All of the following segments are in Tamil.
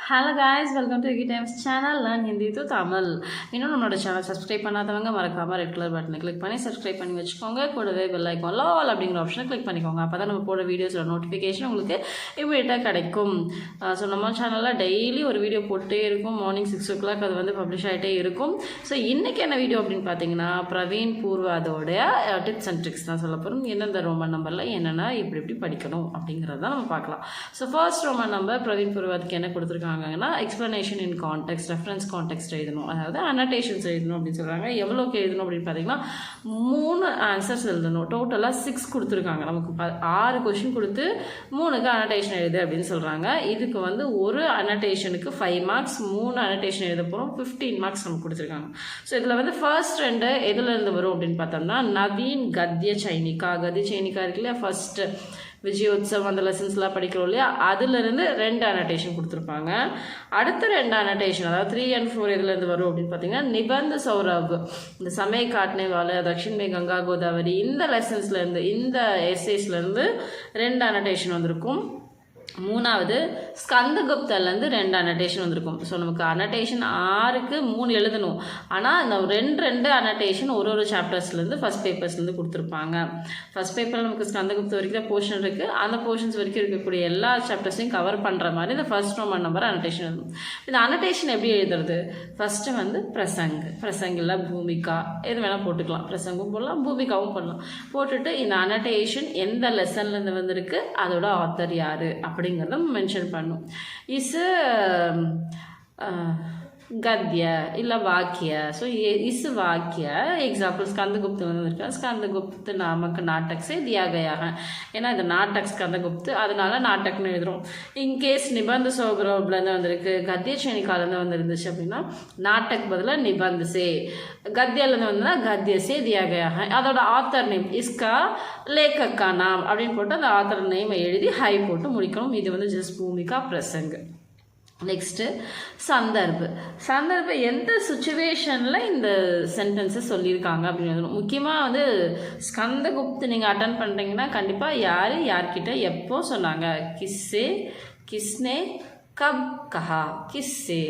Hello guys, welcome to Vicky times channel. Learn Hindi to Tamil. இன்னும் நம்மளோட சேனல் சப்ஸ்கிரைப் பண்ணாதவங்க மறக்காமல் ரெட் கலர் பட்டனை கிளிக் பண்ணி சப்ஸ்கிரைப் பண்ணி வச்சுக்கோங்க. கூடவே பெல் ஐக்கான் ஆல் அப்படிங்கிற ஆப்ஷனை கிளிக் பண்ணிக்கோங்க. அப்போ தான் நம்ம போட வீடியோஸோட நோட்டிஃபிகேஷன் உங்களுக்கு இமீடியட்டாக கிடைக்கும். ஸோ நம்ம சேனலில் டெய்லி ஒரு வீடியோ போட்டே இருக்கும். மார்னிங் 6 o'clock அது வந்து பப்ளிஷ் ஆகிட்டே இருக்கும். ஸோ இன்றைக்கி என்ன வீடியோ அப்படின்னு பார்த்தீங்கன்னா, பிரவீன் பூர்வாதோடைய டிப்ஸ் அண்ட் ட்ரிக்ஸ் தான் சொல்ல போகிறோம். எந்தெந்த ரோமன் நம்பரில் என்னென்ன இப்படி படிக்கணும் அப்படிங்கிறத நம்ம பார்க்கலாம். So first roman number Praveen பூர்வாதுக்கு என்ன கொடுத்துருக்காங்க, explanation in context, reference context எழுதணும், அதாவது அனோட்டேஷன்ஸ் எழுதணும் அப்படின்னு சொல்கிறாங்க. எவ்வளோக்கு எழுதணும் அப்படின்னு பார்த்தீங்கன்னா 3 ஆன்சர்ஸ் எழுதணும். டோட்டலாக 6 கொடுத்துருக்காங்க. நமக்கு 6 கொஷின் கொடுத்து 3க்கு அனோட்டேஷன் எழுது அப்படின்னு சொல்கிறாங்க. இதுக்கு வந்து ஒரு அனோட்டேஷனுக்கு 5 மார்க்ஸ், 3 அனோட்டேஷன் எழுத போகிறோம், 15 மார்க்ஸ் நமக்கு கொடுத்துருக்காங்க. ஸோ இதில் வந்து ஃபர்ஸ்ட் 2 எதுலேருந்து வரும் அப்படின்னு பார்த்தோம்னா, நவீன் கத்ய சைனிகா, கதி சைனிகா இருக்கு இல்லையா, ஃபர்ஸ்ட் விஜயோத்சவ் அந்த லெசன்ஸ்லாம் படிக்கிறோம் இல்லையா, அதுலேருந்து 2 அனோட்டேஷன் கொடுத்துருப்பாங்க. அடுத்த 2 அனோட்டேஷன், அதாவது 3 and 4 எதுலேருந்து வரும் அப்படின்னு பார்த்தீங்கன்னா, நிபந்த சௌரவ், இந்த சமய காட்னே வாழ, தக்ஷின் மே கங்கா கோதாவரி, இந்த லெசன்ஸ்லேருந்து, இந்த எஸ்ஏஸ்லேருந்து 2 அனோட்டேஷன் வந்திருக்கும். 3வது ஸ்கந்தகுப்தர்லேருந்து 2 அனோட்டேஷன் வந்திருக்கும். ஸோ நமக்கு அனோட்டேஷன் 6க்கு 3 எழுதணும். ஆனால் இந்த 2 அனோட்டேஷன் ஒரு சாப்டர்ஸ்லேருந்து ஃபஸ்ட் பேப்பர்ஸ்லேருந்து கொடுத்துருப்பாங்க. ஃபஸ்ட் பேப்பரில் நமக்கு ஸ்கந்தகுப்த வரைக்கும் தான் போர்ஷன் இருக்குது. அந்த போர்ஷன்ஸ் வரைக்கும் இருக்கக்கூடிய எல்லா சாப்டர்ஸையும் கவர் பண்ணுற மாதிரி இந்த ஃபர்ஸ்ட் ரோமன் நம்பர் அனோட்டேஷன் எழுதணும். இந்த அனோட்டேஷன் எப்படி எழுதுறது? ஃபஸ்ட்டு வந்து பிரசங்கில் பூமிகா எது வேணால் போட்டுக்கலாம். பிரசங்கும் போடலாம், பூமிகாவும் போடலாம். போட்டுட்டு இந்த அனோட்டேஷன் எந்த லெசன்லேருந்து வந்திருக்கு, அதோட ஆத்தர் யார் அப்படிங்கிறத மென்ஷன் பண்ணும். இஸ் गद्य ಇಲ್ಲ वाक्य. सो इस वाक्य एग्जाम्पल स्कंदगुप्त वந்திருக்கா, स्कंदगुप्त नामक नाटक से दिया गया है. ஏன்னா இந்த நாட்டக் ஸ்கந்தகுப்த், அதனால நாட்டக்னு எழுதுறோம். இன்கேஸ் நிபந்த சௌரவ்லேருந்து வந்திருக்கு, கத்திய சைனிகாலேருந்து வந்துருந்துச்சு அப்படின்னா நாட்டக் பதிலாக நிபந்த சே, கத்தியாலேருந்து வந்ததுன்னா கத்திய சே தியா கயா है. அதோட ஆத்தர் நேம் இஸ்கா லேக்கக்கா நாம் அப்படின்னு போட்டு அந்த ஆத்தர் நேமை எழுதி ஹை போட்டு முடிக்கணும். இது வந்து ஜஸ்ட் பூமிகா பிரசங்க். நெக்ஸ்ட்டு சந்தர்ப்ப எந்த சுச்சுவேஷனில் இந்த சென்டென்ஸை சொல்லியிருக்காங்க அப்படின்னு முக்கியமாக வந்து ஸ்கந்தகுப்த் நீங்கள் அட்டன் பண்ணுறீங்கன்னா கண்டிப்பாக யார்கிட்ட எப்போ சொன்னாங்க, கிஸ்ஸே, கிஸ்னே, கப் கஹா. கிஸ்ஸே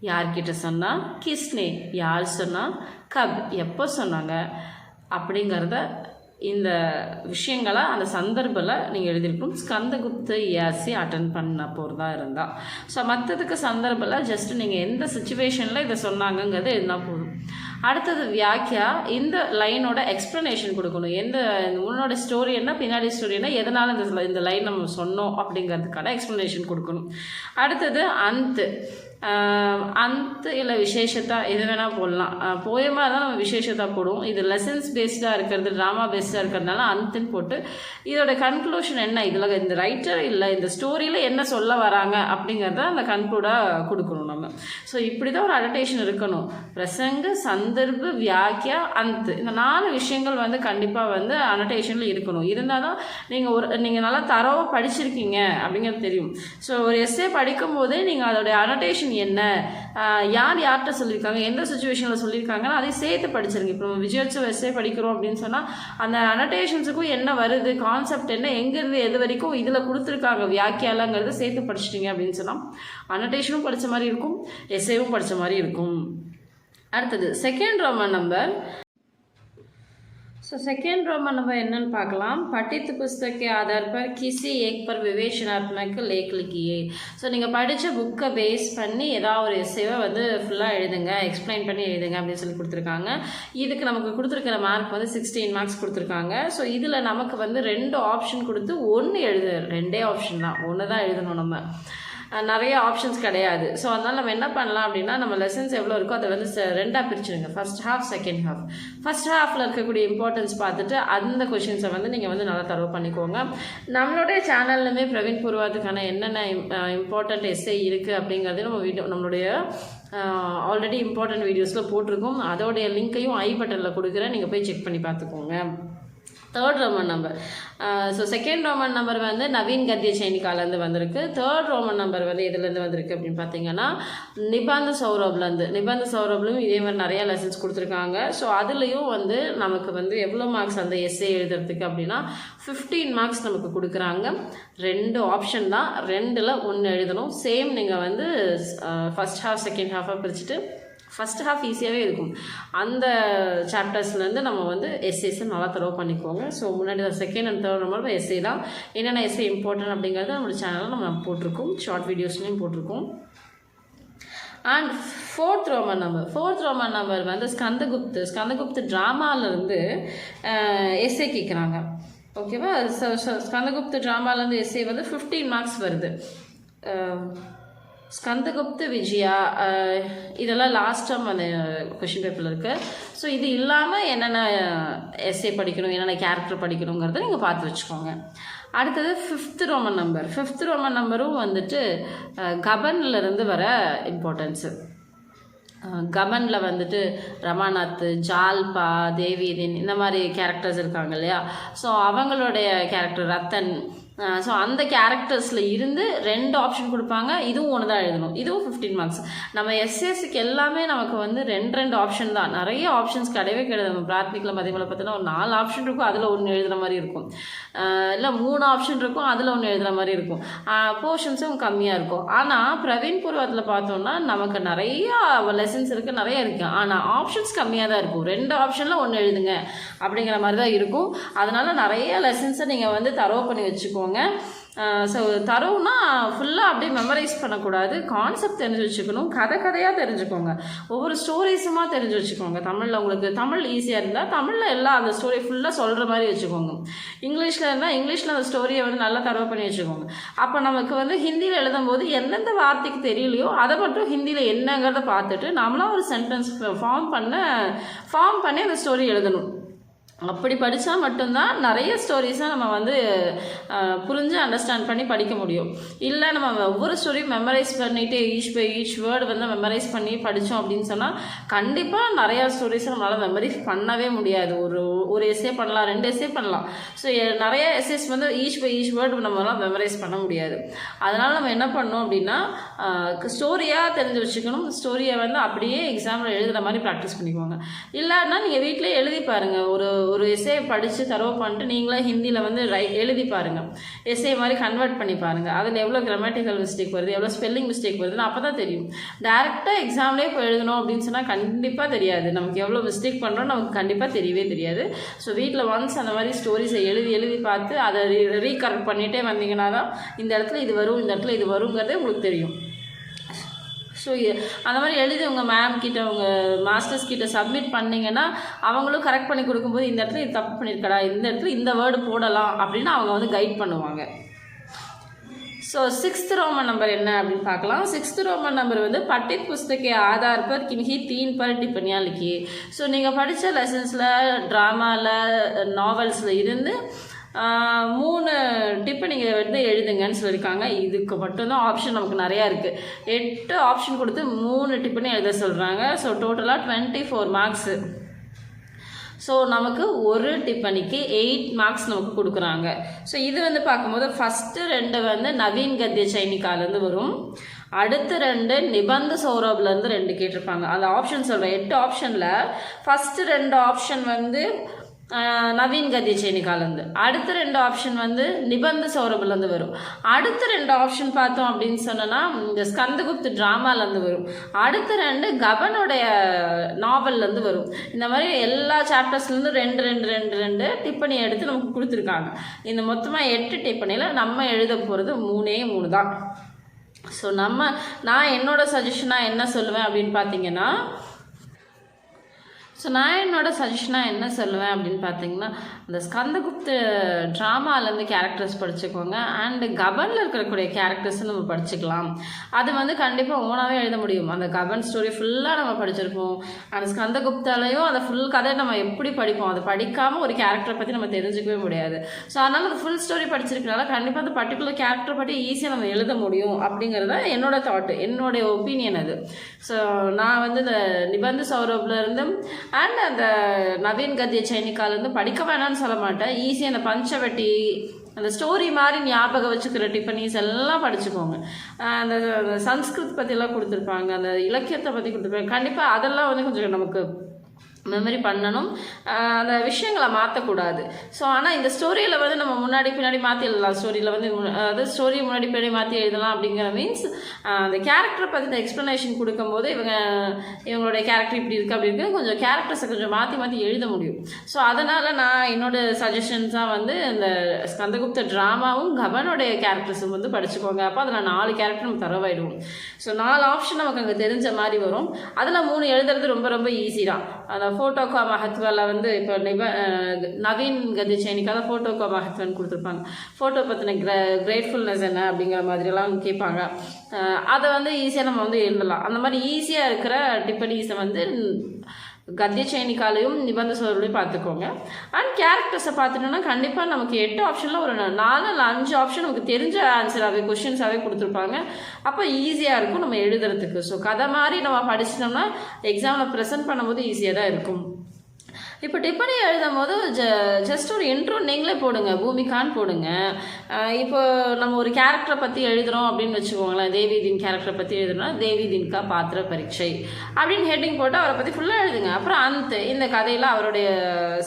யார்கிட்ட சொன்னால், கிஸ்னே யார் சொன்னால், கப் எப்போ சொன்னாங்க அப்படிங்கிறத இந்த விஷயங்களை அந்த சந்தர்ப்பில் நீங்கள் எழுதியிருக்கணும். ஸ்கந்தகுப்த ஏசி அட்டன் பண்ண போகிறதா இருந்தால். ஸோ மற்றதுக்கு சந்தர்ப்பில் ஜஸ்ட் நீங்கள் எந்த சுச்சுவேஷனில் இதை சொன்னாங்கங்கிறது இருந்தால் போதும். அடுத்தது வியாக்கியா, இந்த லைனோட எக்ஸ்ப்ளனேஷன் கொடுக்கணும். முன்னோட ஸ்டோரி என்ன, பின்னாடி ஸ்டோரி என்ன, எதனால் இந்த லைன் நம்ம சொன்னோம் அப்படிங்கிறதுக்கான எக்ஸ்ப்ளனேஷன் கொடுக்கணும். அடுத்தது அந்த இல்லை விசேஷத்தா எது வேணால் போடலாம். போயமாக தான் நம்ம விசேஷத்தா போடுவோம். இது லெசன்ஸ் பேஸ்டாக இருக்கிறது, ட்ராமா பேஸ்டாக இருக்கிறதுனால அந்துன்னு போட்டு இதோட கன்க்ளூஷன் என்ன, இதில் இந்த ரைட்டர் இல்லை இந்த ஸ்டோரியில் என்ன சொல்ல வராங்க அப்படிங்கிறத அந்த கன்க்ளூடாக கொடுக்கணும் நம்ம. ஸோ இப்படி தான் ஒரு அனோட்டேஷன் இருக்கணும். பிரசங்க, சந்தர்ப்பு, வியாக்கியா, இந்த 4 விஷயங்கள் வந்து கண்டிப்பாக வந்து அனோட்டேஷனில் இருக்கணும். இருந்தால் தான் நீங்கள் நல்லா தரவாக படிச்சிருக்கீங்க அப்படிங்கிறது தெரியும். ஸோ ஒரு எஸ்ஸே படிக்கும் போதே நீங்கள் அதோடைய அனோட்டேஷன் என்ன, யார்கிட்ட சொல்லியிருக்காங்க, எந்த சுச்சுவேஷனில் சொல்லியிருக்காங்கன்னா அதை சேர்த்து படிச்சிருங்க. இப்போ நம்ம விஜயோத்சவ எஸ்ஸே படிக்கிறோம் அப்படின்னு சொன்னால் அந்த அனோட்டேஷன்ஸுக்கும் என்ன வருது, கான்செப்ட் என்ன, எங்கேருந்து எது வரைக்கும் இதில் கொடுத்துருக்காங்க வியாக்கியாலங்கிறத சேர்த்து படிச்சிட்டிங்க அப்படின்னு சொன்னால் அனோட்டேஷனும் படித்த மாதிரி இருக்கும், எஸ்ஸேவும் படித்த மாதிரி இருக்கும். அடுத்தது second Roman number. So second Roman number என்னன்னு பார்க்கலாம். पठित पुस्तक के आधार पर किसी एक पर विवेचनात्मक लेख लिखिए. ஸோ நீங்கள் படித்த புக்கை பேஸ் பண்ணி ஏதாவது ஒரு எஸ்ஸேவை வந்து ஃபுல்லாக எழுதுங்க, எக்ஸ்பிளைன் பண்ணி எழுதுங்க அப்படின்னு சொல்லி கொடுத்துருக்காங்க. இதுக்கு நமக்கு கொடுத்துருக்கிற மார்க் வந்து 16 மார்க்ஸ் கொடுத்துருக்காங்க. ஸோ இதில் நமக்கு வந்து 2 ஆப்ஷன் கொடுத்து 1 எழுது, 2 ஆப்ஷன் தான், 1 தான் எழுதணும். நம்ம நிறைய ஆப்ஷன்ஸ் கிடையாது. ஸோ அதனால் நம்ம என்ன பண்ணலாம் அப்படின்னா, நம்ம லெசன்ஸ் எவ்வளோ இருக்கோ அதை வந்து 2ஆக பிரிச்சுடுங்க. First half, second half. First ஹாஃபில் இருக்கக்கூடிய இம்பார்ட்டன்ஸ் பார்த்துட்டு அந்த கொஷின்ஸை வந்து நீங்கள் வந்து நல்லா தரவு பண்ணிக்கோங்க. நம்மளுடைய சேனல்லுமே பிரவீன் பூர்வாதுக்கான என்னென்ன இம்பார்ட்டண்ட் எஸ்ஸே இருக்குது அப்படிங்கிறது நம்மளுடைய ஆல்ரெடி இம்பார்ட்டன்ட் வீடியோஸில் போட்டிருக்கோம். அதோடைய லிங்க்கையும் ஐ பட்டனில் கொடுக்குறேன், நீங்கள் போய் செக் பண்ணி பார்த்துக்கோங்க. Third Roman number. So second Roman number வந்து நவீன் கத்திய சைனிகாலேருந்து வந்திருக்கு. தேர்ட் ரோமன் நம்பர் வந்து எதுலேருந்து வந்திருக்கு அப்படின்னு பார்த்தீங்கன்னா நிபந்த சௌரப்லேருந்து. நிபந்த சௌரப்லையும் இதே மாதிரி நிறையா லெசன்ஸ் கொடுத்துருக்காங்க. ஸோ அதுலேயும் வந்து நமக்கு வந்து எவ்வளோ மார்க்ஸ் அந்த எஸ்ஏ எழுதுறதுக்கு அப்படின்னா 15 மார்க்ஸ் நமக்கு கொடுக்குறாங்க. 2 ஆப்ஷன் தான், 2ல் 1 எழுதணும். சேம் நீங்கள் வந்து ஃபஸ்ட் ஹாஃப் செகண்ட் ஹாஃபாக பிரிச்சுட்டு ஃபஸ்ட் ஹாஃப் ஈஸியாகவே இருக்கும். அந்த சாப்டர்ஸ்லேருந்து நம்ம வந்து எஸ்ஏஸை நல்லா தரவு பண்ணிக்கோங்க. ஸோ முன்னாடி second and third number SA தான். என்னென்ன எஸ்ஏ இம்பார்ட்டன்ட் அப்படிங்கிறது நம்மளோட சேனலில் நம்ம போட்டிருக்கோம், ஷார்ட் வீடியோஸ்லையும் போட்டிருக்கோம். அண்ட் ஃபோர்த் ரோமன் நம்பர் வந்து ஸ்கந்தகுப்து ட்ராமாவிலேருந்து எஸ்ஏ கேட்குறாங்க. ஓகேவா? ஸ்கந்தகுப்து ட்ராமாவிலேருந்து எஸ்ஏ வந்து 15 மார்க்ஸ் வருது. ஸ்கந்தகுப்த விஜயா இதெல்லாம் லாஸ்ட் டைம் அந்த கொஷின் பேப்பரில் இருக்குது. ஸோ இது இல்லாமல் என்னென்ன எஸ்ஏ படிக்கணும், என்னென்ன கேரக்டர் படிக்கணுங்கிறத நீங்கள் பார்த்து வச்சுக்கோங்க. அடுத்தது ஃபிஃப்த் ரோமன் நம்பரும் வந்துட்டு கபன்லேருந்து வர இம்பார்ட்டன்ஸு. கமனில் வந்துட்டு ரமாநாத், ஜால்பா, தேவிதின் இந்த மாதிரி கேரக்டர்ஸ் இருக்காங்க இல்லையா? ஸோ அவங்களுடைய கேரக்டர் ரத்தன். ஸோ அந்த கேரக்டர்ஸில் இருந்து 2 ஆப்ஷன் கொடுப்பாங்க. இதுவும் ஒன்று தான் எழுதணும். இதுவும் 15 மார்க்ஸ். நம்ம எஸ்எஸ்சிக்கு எல்லாமே நமக்கு வந்து 2 ஆப்ஷன் தான். நிறைய ஆப்ஷன்ஸ் கிடையவே கிடையாது. நம்ம பிராத்மிக்கில் மதியமில் பார்த்தீங்கன்னா ஒரு 4 ஆப்ஷன் இருக்கும், அதில் 1 எழுதுகிற மாதிரி இருக்கும். இல்லை 3 ஆப்ஷன் இருக்கும், அதில் 1 எழுதுகிற மாதிரி இருக்கும். போர்ஷன்ஸும் கம்மியாக இருக்கும். ஆனால் பிரவீன் பூர்வத்தில் பார்த்தோம்னா நமக்கு நிறையா லெசன்ஸ் இருக்குது, நிறைய இருக்குது. ஆனால் ஆப்ஷன்ஸ் கம்மியாக தான் இருக்கும். 2 ஆப்ஷனில் 1 எழுதுங்க அப்படிங்கிற மாதிரி தான் இருக்கும். அதனால் நிறைய லெசன்ஸை நீங்கள் வந்து தரவு பண்ணி வச்சுக்கோங்க. ஸோ தரவுனா ஃபுல்லாக அப்படியே மெமரைஸ் பண்ணக்கூடாது. கான்செப்ட் தெரிஞ்சு வச்சுக்கணும். கதையாக தெரிஞ்சுக்கோங்க. ஒவ்வொரு ஸ்டோரிஸுமா தெரிஞ்சு வச்சுக்கோங்க. தமிழில் உங்களுக்கு தமிழ் ஈஸியாக இருந்தால் தமிழில் எல்லாம் அந்த ஸ்டோரி ஃபுல்லாக சொல்கிற மாதிரி வச்சுக்கோங்க. இங்கிலீஷில் இருந்தால் இங்கிலீஷில் அந்த ஸ்டோரியை வந்து நல்லா தரவு பண்ணி வச்சுக்கோங்க. அப்போ நமக்கு வந்து ஹிந்தியில் எழுதும்போது எந்தெந்த வார்த்தைக்கு தெரியலையோ அதை மட்டும் ஹிந்தியில் என்னங்கிறத பார்த்துட்டு நம்மளாம் ஒரு சென்டென்ஸ் ஃபார்ம் பண்ணி அந்த ஸ்டோரி எழுதணும். அப்படி படித்தா மட்டும்தான் நிறைய ஸ்டோரிஸை நம்ம வந்து புரிஞ்சு அண்டர்ஸ்டாண்ட் பண்ணி படிக்க முடியும். இல்லை நம்ம ஒவ்வொரு ஸ்டோரியும் மெமரைஸ் பண்ணிவிட்டு ஈச் வேர்டு வந்து மெமரைஸ் பண்ணி படித்தோம் அப்படின்னு சொன்னால் கண்டிப்பாக நிறையா ஸ்டோரிஸை நம்மளால் மெமரைஸ் பண்ணவே முடியாது. ஒரு எஸ்ஸே பண்ணலாம், 2 எஸ்ஸே பண்ணலாம். ஸோ நிறைய எஸ்ஸேஸ் வந்து ஈச் வேர்டு நம்மளால் மெமரைஸ் பண்ண முடியாது. அதனால் நம்ம என்ன பண்ணோம் அப்படின்னா ஸ்டோரியாக தெரிஞ்சு வச்சுக்கணும். ஸ்டோரியை வந்து அப்படியே எக்ஸாமில் எழுதுகிற மாதிரி ப்ராக்டிஸ் பண்ணிக்குவாங்க. இல்லைன்னா நீங்கள் வீட்டிலே எழுதி பாருங்கள். ஒரு எஸ்ஸே படித்து தரவு பண்ணிட்டு நீங்களே ஹிந்தியில் வந்து எழுதி பாருங்கள். எஸ்ஸே மாதிரி கன்வெர்ட் பண்ணி பாருங்கள். அதில் எவ்வளோ கிராமட்டிக்கல் மிஸ்டேக் வருது, எவ்வளோ ஸ்பெல்லிங் மிஸ்டேக் வருதுன்னு அப்போ தான் தெரியும். டேரெக்டாக எக்ஸாம்லேயே இப்போ எழுதணும் அப்படின்னு சொன்னால் கண்டிப்பாக தெரியாது. நமக்கு எவ்வளோ மிஸ்டேக் பண்ணுறோம் நமக்கு கண்டிப்பாக தெரியவே தெரியாது. ஸோ வீட்டில் ஒன்ஸ் அந்த மாதிரி ஸ்டோரிஸை எழுதி பார்த்து அதை ரீகரெக்ட் பண்ணிகிட்டே வந்தீங்கன்னா தான் இந்த இடத்துல இது வரும், இந்த இடத்துல இது வருங்கிறதே உங்களுக்கு தெரியும். ஸோ அந்த மாதிரி எழுதி உங்கள் மேம் கிட்ட உங்கள் மாஸ்டர்ஸ் கிட்ட சப்மிட் பண்ணிங்கன்னா அவங்களும் கரெக்ட் பண்ணி கொடுக்கும்போது இந்த இடத்துல இது தப்பு பண்ணியிருக்கடா, இந்த இடத்துல இந்த வேர்டு போடலாம் அப்படின்னு அவங்க வந்து கைட் பண்ணுவாங்க. ஸோ 6th ரோமன் நம்பர் என்ன அப்படின்னு பார்க்கலாம். 6th ரோமன் நம்பர் வந்து பட்டித் புஸ்தகே ஆதார் பர் கின்ஹி 3 पर टिप्पणियाँ लिखिए. ஸோ நீங்கள் படித்த லெசன்ஸில், ட்ராமாவில், நாவல்ஸில் இருந்து 3 டிப்பு நீங்கள் வந்து எழுதுங்கன்னு சொல்லியிருக்காங்க. இதுக்கு மட்டும்தான் ஆப்ஷன் நமக்கு நிறையா இருக்குது. 8 ஆப்ஷன் கொடுத்து 3 டிப்புன்னு எழுத சொல்கிறாங்க. ஸோ டோட்டலாக 24 மார்க்ஸு. ஸோ நமக்கு ஒரு டிப்பணிக்கு 8 மார்க்ஸ் நமக்கு கொடுக்குறாங்க. ஸோ இது வந்து பார்க்கும்போது ஃபஸ்ட்டு 2 வந்து நவீன் கத்திய சைனிகாலேருந்து வரும். அடுத்த 2 நிபந்த சௌரப்லேருந்து 2 கேட்டிருப்பாங்க. அந்த ஆப்ஷன் சொல்கிறேன். 8 ஆப்ஷனில் ஃபஸ்ட்டு 2 ஆப்ஷன் வந்து நவீன் கத்திய சைனிகாலேருந்து, அடுத்த 2 ஆப்ஷன் வந்து நிபந்த சௌரப்லேருந்து வரும். அடுத்த 2 ஆப்ஷன் பார்த்தோம் அப்படின்னு சொன்னோன்னா இந்த ஸ்கந்தகுப்த் ட்ராமாலேருந்து வரும். அடுத்த 2 கபனுடைய நாவல்லேருந்து வரும். இந்த மாதிரி எல்லா சாப்டர்ஸ்லேருந்து 2 டிப்பணி எடுத்து நமக்கு கொடுத்துருக்காங்க. இந்த மொத்தமாக 8 டிப்பணியில் நம்ம எழுத போகிறது 3 தான். ஸோ நான் என்னோட சஜஷனாக என்ன சொல்லுவேன் அப்படின்னு பார்த்தீங்கன்னா, நான் என்னோட சஜஷனாக என்ன சொல்லுவேன் அப்படின்னு பார்த்தீங்கன்னா, அந்த ஸ்கந்தகுப்த ட்ராமாலேருந்து கேரக்டர்ஸ் படிச்சுக்கோங்க. அண்டு கபனில் இருக்கக்கூடிய கேரக்டர்ஸும் நம்ம படிச்சுக்கலாம். அது வந்து கண்டிப்பாக ஓனாகவே எழுத முடியும். அந்த கபன் ஸ்டோரி ஃபுல்லாக நம்ம படிச்சிருப்போம். அந்த ஸ்கந்தகுப்தாலையும் அந்த ஃபுல் கதை நம்ம எப்படி படிப்போம், அதை படிக்காமல் ஒரு கேரக்டரை பற்றி நம்ம தெரிஞ்சுக்கவே முடியாது. ஸோ அதனால் அந்த ஃபுல் ஸ்டோரி படிச்சிருக்கனால கண்டிப்பாக அந்த பர்டிகுலர் கேரக்டரை பற்றி ஈஸியாக நம்ம எழுத முடியும் அப்படிங்கிறத என்னோடய தாட்டு, என்னுடைய ஒப்பீனியன் அது. ஸோ நான் வந்து இந்த நிபந்த சௌரப்லேருந்து அண்ட் அந்த நவீன் கத்திய சைனிக்கால் வந்து படிக்க வேணாம்னு சொல்ல மாட்டேன். ஈஸியாக அந்த பஞ்சவட்டி அந்த ஸ்டோரி மாதிரி ஞாபகம் வச்சுக்கிற டிஃபனிஸ் எல்லாம் படிச்சுக்கோங்க. அந்த சன்ஸ்கிருத் பற்றிலாம் கொடுத்துருப்பாங்க, அந்த இலக்கியத்தை பற்றி கொடுத்துருப்பாங்க. கண்டிப்பாக அதெல்லாம் வந்து கொஞ்சம் நமக்கு மெமரி பண்ணணும். அந்த விஷயங்களை மாற்றக்கூடாது. ஸோ ஆனால் இந்த ஸ்டோரியில் வந்து நம்ம முன்னாடி பின்னாடி மாற்றி எழுதலாம். ஸ்டோரியில் வந்து அதாவது ஸ்டோரி முன்னாடி பின்னாடி மாற்றி எழுதலாம் அப்படிங்கிற மீன்ஸ் அந்த கேரக்டரை பற்றி எக்ஸ்ப்ளனேஷன் கொடுக்கும்போது இவங்களுடைய கேரக்டர் இப்படி இருக்குது அப்படி இருக்குது கொஞ்சம் கேரக்டர்ஸை கொஞ்சம் மாற்றி எழுத முடியும். ஸோ அதனால் நான் என்னோடய சஜஷன்ஸாக வந்து இந்த ஸ்கந்தகுப்த ட்ராமாவும் கபனுடைய கேரக்டர்ஸும் வந்து படிச்சுக்கோங்க. அப்போ அதில் 4 கேரக்டர் நம்ம தரவாயிடுவோம். ஸோ 4 ஆப்ஷன் நமக்கு அங்கே தெரிஞ்ச மாதிரி வரும். அதில் 3 எழுதுறது ரொம்ப ரொம்ப ஈஸி தான். அந்த ஃபோட்டோ கா மகத்வாவில் வந்து இப்போ நவீன் கதி சைனிக்காக ஃபோட்டோ கா மகத்வன் கொடுத்துருப்பாங்க. ஃபோட்டோ பற்றின கிரேட்ஃபுல்னஸ் என்ன அப்படிங்கிற மாதிரிலாம் கேட்பாங்க. அதை வந்து ஈஸியாக நம்ம வந்து எழுதலாம். அந்த மாதிரி ஈஸியாக இருக்கிற டிப்பனீஸை வந்து கத்திய சைனிக்காலையும் நிபந்த சோழர்களையும் பார்த்துக்கோங்க. அண்ட் கேரக்டர்ஸை பார்த்துட்டோன்னா கண்டிப்பாக நமக்கு 8 ஆப்ஷனில் ஒரு 4 இல்லை 5 ஆப்ஷன் நமக்கு தெரிஞ்ச ஆன்சராகவே கொஷின்ஸாகவே கொடுத்துருப்பாங்க. அப்போ ஈஸியாக இருக்கும் நம்ம எழுதுறதுக்கு. ஸோ கதை மாதிரி நம்ம படிச்சிட்டோம்னா எக்ஸாமில் ப்ரெசென்ட் பண்ணும்போது ஈஸியாக தான் இருக்கும். இப்போ டிப்பனி எழுதும் போது ஜஸ்ட் ஒரு இன்ட்ரோ நீங்களே போடுங்க, பூமிகான்னு போடுங்க. இப்போ நம்ம ஒரு கேரக்டரை பற்றி எழுதுகிறோம் அப்படின்னு வச்சுக்கோங்களேன். தேவிதீன் கேரக்டரை பற்றி எழுதுனா தேவிதீன்கா பாத்திர பரீட்சை அப்படின்னு ஹெட்டிங் போட்டு அவரை பற்றி ஃபுல்லாக எழுதுங்க. அப்புறம் இந்த கதையில் அவருடைய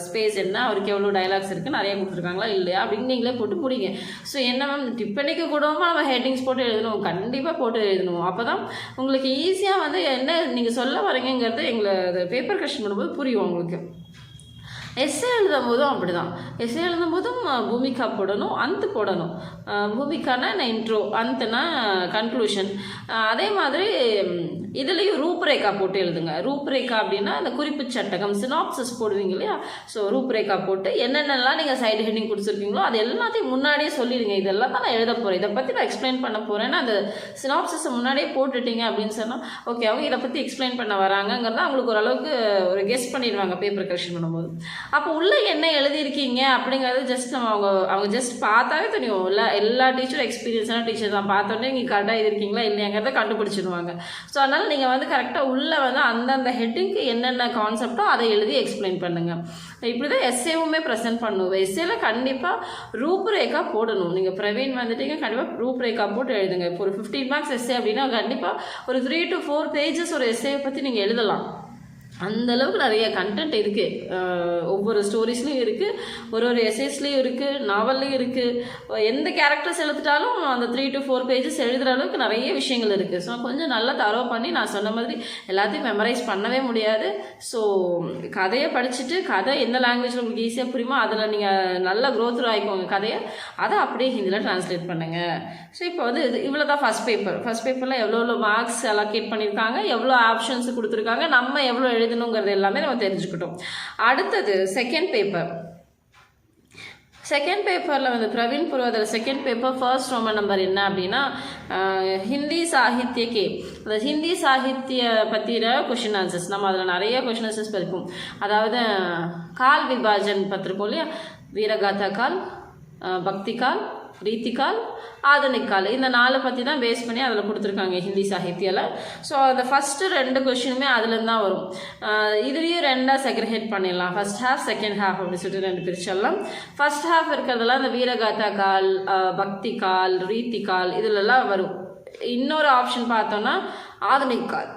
ஸ்பேஸ் என்ன, அவருக்கு எவ்வளோ டைலாக்ஸ் இருக்குது, நிறைய கொடுத்துருக்காங்களா இல்லையா அப்படின்னு நீங்களே போட்டு முடிங்க. ஸோ என்ன மேம் டிப்பனிக்கு கூடமா நம்ம ஹெட்டிங்ஸ் போட்டு எழுதணும்? கண்டிப்பாக போட்டு எழுதணும். அப்போ தான் உங்களுக்கு ஈஸியாக வந்து என்ன நீங்கள் சொல்ல வரீங்கிறது எங்களை பேப்பர் கரெக்ஷன் பண்ணும்போது புரியும் உங்களுக்கு. எஸ்ஸே எழுதும் போதும் அப்படி தான். எஸ்ஸே எழுதும் போதும் பூமிகா போடணும், அந்த போடணும். பூமிகானா இன்ட்ரோ, அந்தனா கன்க்ளூஷன். அதே மாதிரி இதுலேயும் ரூப்ரேகா போட்டு எழுதுங்க. ரூப்ரேகா அப்படின்னா அந்த குறிப்பு சட்டகம் சினாப்சிஸ் போடுவீங்க இல்லையா? ஸோ ரூப்ரேகா போட்டு என்னென்னலாம் நீங்கள் சைடு ஹெட்டிங் கொடுத்துருக்கீங்களோ அது எல்லாத்தையும் முன்னாடியே சொல்லிடுங்க. இதெல்லாம் தான் நான் எழுத போகிறேன், இதை பற்றி நான் எக்ஸ்பிளைன் பண்ண போகிறேன்னா அந்த சினாப்சிஸை முன்னாடியே போட்டுட்டீங்க அப்படின்னு சொன்னால் ஓகே அவங்க இதை பற்றி எக்ஸ்பிளைன் பண்ண வராங்கங்கிறத அவங்களுக்கு ஓரளவுக்கு ஒரு கெஸ் பண்ணிடுவாங்க பேப்பர் கரெக்ஷன் பண்ணும்போது. அப்போ உள்ளே என்ன எழுதியிருக்கீங்க அப்படிங்கிறது ஜஸ்ட் நம்ம அவங்க ஜஸ்ட் பார்த்தாவே தெரியும். எல்லா டீச்சரும் எக்ஸ்பீரியன்ஸான டீச்சர் தான், பார்த்தோன்னே நீங்கள் கரெக்டாக எழுதிருக்கீங்களா இல்லையாங்கிறத கண்டுபிடிச்சிடுவாங்க. ஸோ அதனால் நீங்கள் வந்து கரெக்டாக உள்ளே வந்து அந்தந்த ஹெட்டிங்க்கு என்னென்ன கான்செப்டோ அதை எழுதி எக்ஸ்பிளைன் பண்ணுங்கள். இப்படி தான் எஸ்ஏவுமே ப்ரெசென்ட் பண்ணுவோம். எஸ்ஏல கண்டிப்பாக ரூப்ரேகா போடணும். நீங்கள் பிரவீன் வந்துட்டீங்க, கண்டிப்பாக ரூப்ரேகா போட்டு எழுதுங்க. இப்போ ஒரு 15 மார்க்ஸ் எஸ்ஏ அப்படின்னா கண்டிப்பாக ஒரு 3 to 4 பேஜஸ் ஒரு எஸ்ஏவை பற்றி நீங்கள் எழுதலாம். அந்தளவுக்கு நிறைய கண்டென்ட் இருக்குது. ஒவ்வொரு ஸ்டோரிஸ்லேயும் இருக்குது, ஒரு எஸ்ஏஸ்லேயும் இருக்குது, நாவல்லையும் இருக்குது. எந்த கேரக்டர்ஸ் எழுதிட்டாலும் அந்த 3 to 4 பேஜஸ் எழுதுகிற அளவுக்கு நிறைய விஷயங்கள் இருக்குது. ஸோ கொஞ்சம் நல்லா தரவு பண்ணி நான் சொன்ன மாதிரி எல்லாத்தையும் மெமரைஸ் பண்ணவே முடியாது. ஸோ கதையை படிச்சுட்டு கதை எந்த லாங்குவேஜில் உங்களுக்கு ஈஸியாக புரியுமோ அதில் நீங்கள் நல்லா க்ரோத் ஆகிக்கோங்க கதையை, அதை அப்படியே ஹிந்தியில் ட்ரான்ஸ்லேட் பண்ணுங்கள். ஸோ இப்போ வந்து இவ்வளோ தான் ஃபஸ்ட் பேப்பர். ஃபஸ்ட் பேப்பரில் எவ்வளோ மார்க்ஸ் அலோகேட் பண்ணியிருக்காங்க, எவ்வளோ ஆப்ஷன்ஸ் கொடுத்துருக்காங்க, நம்ம எவ்வளோ எழுதணுங்கிறது எல்லாமே நம்ம தெரிஞ்சுக்கிட்டோம். அடுத்தது செகண்ட் பேப்பர். செகண்ட் பேப்பரில் வந்து பிரவீன் புரோதர் second paper first roman number என்ன அப்படின்னா ஹிந்தி சாகித்யக்கே, அந்த ஹிந்தி சாகித்ய பற்றின கொஷின் ஆன்சர்ஸ். நம்ம அதில் நிறைய கொஷின் ஆன்சர்ஸ் படிப்போம். அதாவது கால் விபாஜன் பத்திருக்கோம் இல்லையா, வீரகாதா கால், பக்தி கால், ரீதி கால், ஆதனிக் கால், இந்த 4 பற்றி தான் பேஸ் பண்ணி அதில் கொடுத்துருக்காங்க ஹிந்தி சாகித்யாவில். ஸோ அந்த ஃபஸ்ட்டு 2 கொஷினுமே அதுலேருந்து தான் வரும். இதுலேயும் 2ஆக செக்ரிகேட் பண்ணிடலாம், ஃபஸ்ட் ஹாஃப் செகண்ட் ஹாஃப் அப்படின்னு சொல்லிட்டு 2 பிரிச்சிடலாம். ஃபஸ்ட் ஹாஃப் இருக்கிறதுலாம் இந்த வீரகாதா கால், பக்தி கால், ரீதி கால் இதிலெல்லாம் வரும். இன்னொரு ஆப்ஷன் பார்த்தோன்னா ஆதனிக் கால்.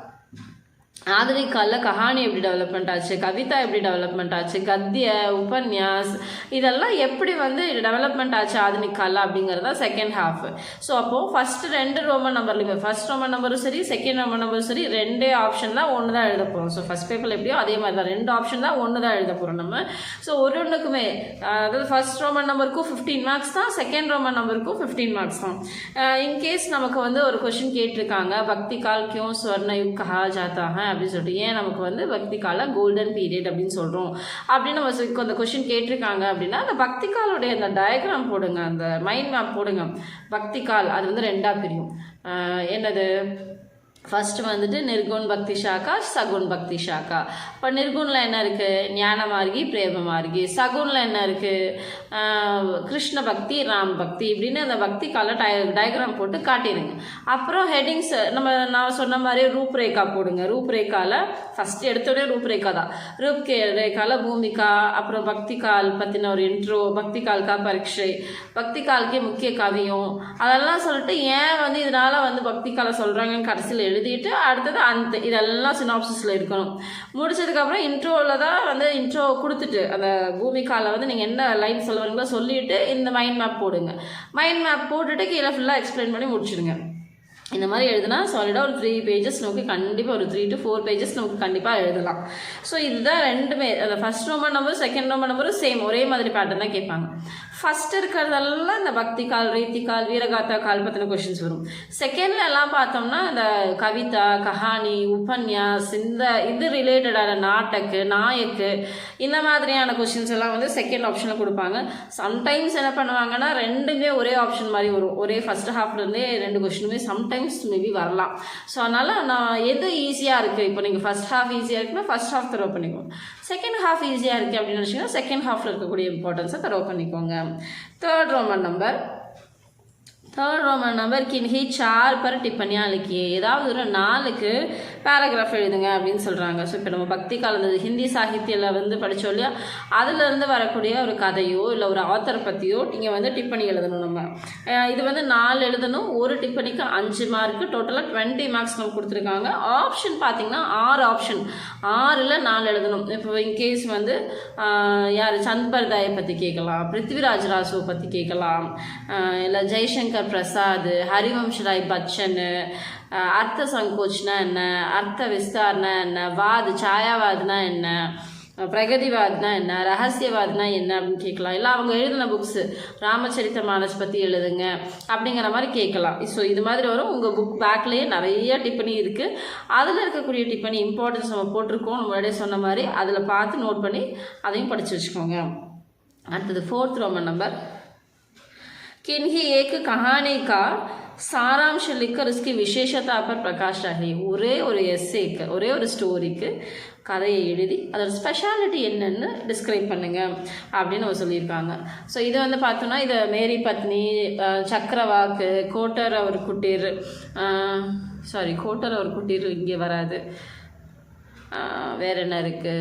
ஆதனிக் காலில் கஹானி எப்படி டெவலப்மெண்ட் ஆச்சு, கவிதா எப்படி டெவலப்மெண்ட் ஆச்சு, கத்திய உபன்யாஸ் இதெல்லாம் எப்படி வந்து டெவலப்மெண்ட் ஆச்சு ஆதனிக் காலில் அப்படிங்கிறதா செகண்ட் ஹாஃப். ஸோ அப்போது ஃபஸ்ட்டு 2 ரோமன் நம்பர்லையுமே ஃபஸ்ட் ரோமன் நம்பரும் சரி செகண்ட் ரோமன் நம்பரும் சரி 2 ஆப்ஷன் தான், 1 தான் எழுத போகிறோம். ஸோ ஃபஸ்ட் பேப்பரில் எப்படியோ அதே மாதிரி தான் 2 ஆப்ஷன் தான், 1 தான் எழுத போகிறோம் நம்ம. ஸோ ஒன்றுக்குமே அதாவது ஃபஸ்ட் ரோமன் நம்பருக்கும் 15 மார்க்ஸ் தான், செகண்ட் ரோமன் நம்பருக்கும் 15 மார்க்ஸ் தான். இன்கேஸ் நமக்கு வந்து ஒரு கொஷின் கேட்டிருக்காங்க பக்தி கால் கியூ ஸ்வர்ண யுக் கஹா ஜாத்தா ஹை அப்படின்னு சொல்லிட்டு, ஏன் நமக்கு வந்து பக்தி கால கோல்டன் பீரியட் அப்படின்னு சொல்கிறோம் அப்படின்னு நம்ம அந்த கொஷின் கேட்டிருக்காங்க அப்படின்னா அந்த பக்தி காலுடைய அந்த டயக்ராம் போடுங்க, அந்த மைண்ட் மேப் போடுங்க. பக்தி கால் அது வந்து 2ஆக பிரியும். என்னது ஃபஸ்ட்டு வந்துட்டு நிர்குண் பக்தி ஷாக்கா, சகுன் பக்தி ஷாக்கா. இப்போ நிர்குணில் என்ன இருக்குது? ஞான மார்கி, பிரேம மார்கி. சகுனில் என்ன இருக்குது? கிருஷ்ண பக்தி, ராம் பக்தி. இப்படின்னு அந்த பக்தி கால டயக்ராம் போட்டு காட்டிடுங்க. அப்புறம் ஹெட்டிங்ஸ் நான் சொன்ன மாதிரி ரூப்ரேகா போடுங்க. ரூப்ரேகாவில் ஃபஸ்ட்டு எடுத்தோடனே ரூப்ரேகா தான். ரேகாவில் பூமிகா, அப்புறம் பக்தி கால் பற்றின ஒரு இன்ட்ரோ, பக்தி கால்கா பரீட்சை, பக்தி கால்கே முக்கிய கவியம், அதெல்லாம் சொல்லிட்டு ஏன் வந்து இதனால் வந்து பக்தி காலை சொல்கிறாங்கன்னு கடைசியில் எழுதிட்டு அடுத்தது அந்த இதெல்லாம் சினாப்சிஸில் இருக்கணும். முடிச்சதுக்கப்புறம் இன்ட்ரோவில் தான் வந்து இன்ட்ரோ கொடுத்துட்டு அந்த பூமிகாவில் வந்து நீங்கள் என்ன லைன் சொல்ல வரீங்களோ சொல்லிவிட்டு இந்த மைண்ட் மேப் போடுங்க. மைண்ட் மேப் போட்டுட்டு கீழே ஃபுல்லாக எக்ஸ்பிளைன் பண்ணி முடிச்சுடுங்க. இந்த மாதிரி எழுதுனா சாலிடாக ஒரு 3 பேஜஸ் நமக்கு கண்டிப்பாக ஒரு 3 to 4 பேஜஸ் நமக்கு கண்டிப்பாக எழுதலாம். ஸோ இதுதான் ரெண்டுமே, அந்த first Roman number second Roman நம்பரும் சேம் ஒரே மாதிரி பேட்டர்ன் தான் கேட்பாங்க. ஃபஸ்ட் இருக்கிறதெல்லாம் இந்த பக்தி கால், ரீத்தி கால், வீரகாத்தா கால் பற்றின கொஷின்ஸ் வரும். செகண்டில் எல்லாம் பார்த்தோம்னா இந்த கவிதா, கஹானி, உபன்யாஸ், இந்த இது ரிலேட்டடான நாட்டக்கு, நாயக்கு, இந்த மாதிரியான கொஷின்ஸ் எல்லாம் வந்து செகண்ட் ஆப்ஷனில் கொடுப்பாங்க. சம்டைம்ஸ் என்ன பண்ணுவாங்கன்னா ரெண்டுமே ஒரே ஆப்ஷன் மாதிரி வரும். ஒரே ஃபஸ்ட் ஹாஃப்லேருந்தே 2 கொஷினுமே சம்டைம்ஸ் மேபி வரலாம். ஸோ அதனால் நான் எது ஈஸியாக இருக்குது, இப்போ நீங்கள் ஃபஸ்ட் ஹாஃப் ஈஸியாக இருக்குன்னா ஃபஸ்ட் ஹாஃப் தரவு பண்ணிக்கோங்க. செகண்ட் ஹாஃப் ஈஸியாக இருக்குது அப்படின்னு நினச்சிங்கன்னா செகண்ட் ஹாஃபில் இருக்கக்கூடிய இம்பார்ட்டன்ஸை தரவு பண்ணிக்கோங்க. थर्ड रोमन नंबर किन्हीं 4 पर टिप्पणियाँ लिखिए. ஏதாவது ஒரு 4க்கு பேராகிராஃப் எழுதுங்க அப்படின்னு சொல்கிறாங்க. ஸோ இப்போ நம்ம பக்தி காலம் ஹிந்தி சாகித்யில் வந்து படித்தோம் இல்லையா, அதிலிருந்து வரக்கூடிய ஒரு கதையோ இல்லை ஒரு ஆத்தரை பற்றியோ நீங்கள் வந்து டிப்பணி எழுதணும். நம்ம இது வந்து 4 எழுதணும். ஒரு டிப்பணிக்கு 5 மார்க்கு, டோட்டலாக 20 மார்க்ஸ் நம்ம கொடுத்துருக்காங்க. ஆப்ஷன் பார்த்திங்கன்னா 6 ஆப்ஷன், 6ல் 4 எழுதணும். இப்போ இன்கேஸ் வந்து யார் சந்த்பர்தாயை பற்றி கேட்கலாம், பிருத்விராஜ் ராசுவை பற்றி கேட்கலாம், இல்லை ஜெய்சங்கர் பிரசாத், ஹரிவம்ஷ் ராய் பச்சன், அர்த்த சங்கோச்னா என்ன, அர்த்த விஸ்தார்னா என்ன, வாத் சாயாவாத்னா என்ன, பிரகதிவாத்னா என்ன, ரகசியவாத்னா என்ன அப்படின்னு கேட்கலாம். இல்லை அவங்க எழுதின புக்ஸு ராமச்சரித்த மானஸ் பற்றி எழுதுங்க அப்படிங்கிற மாதிரி கேட்கலாம். ஸோ இது மாதிரி வரும். உங்கள் புக் பேக்லேயே நிறைய டிப்பணி இருக்குது. அதில் இருக்கக்கூடிய டிப்பணி இம்பார்ட்டன்ஸ் நம்ம போட்டிருக்கோம் முன்னாடியே சொன்ன மாதிரி. அதில் பார்த்து நோட் பண்ணி அதையும் படித்து வச்சுக்கோங்க. அடுத்தது 4th रोमन नंबर किन्हीं एक कहानी का सारांश लिखकर उसकी विशेषता पर प्रकाश डालिए. ஒரே ஒரு எஸ்ஸேக்கு, ஒரே ஒரு ஸ்டோரிக்கு கதையை எழுதி அதோட ஸ்பெஷாலிட்டி என்னன்னு டிஸ்கிரைப் பண்ணுங்க அப்படின்னு நம்ம சொல்லியிருக்காங்க. ஸோ இதை வந்து பார்த்தோன்னா இதை மேரி பத்னி, சக்கரவாக்கு, கோட்டர் அவர் குட்டீர், கோட்டர் அவர் குட்டீர் இங்கே வராது, வேறு என்ன இருக்குது,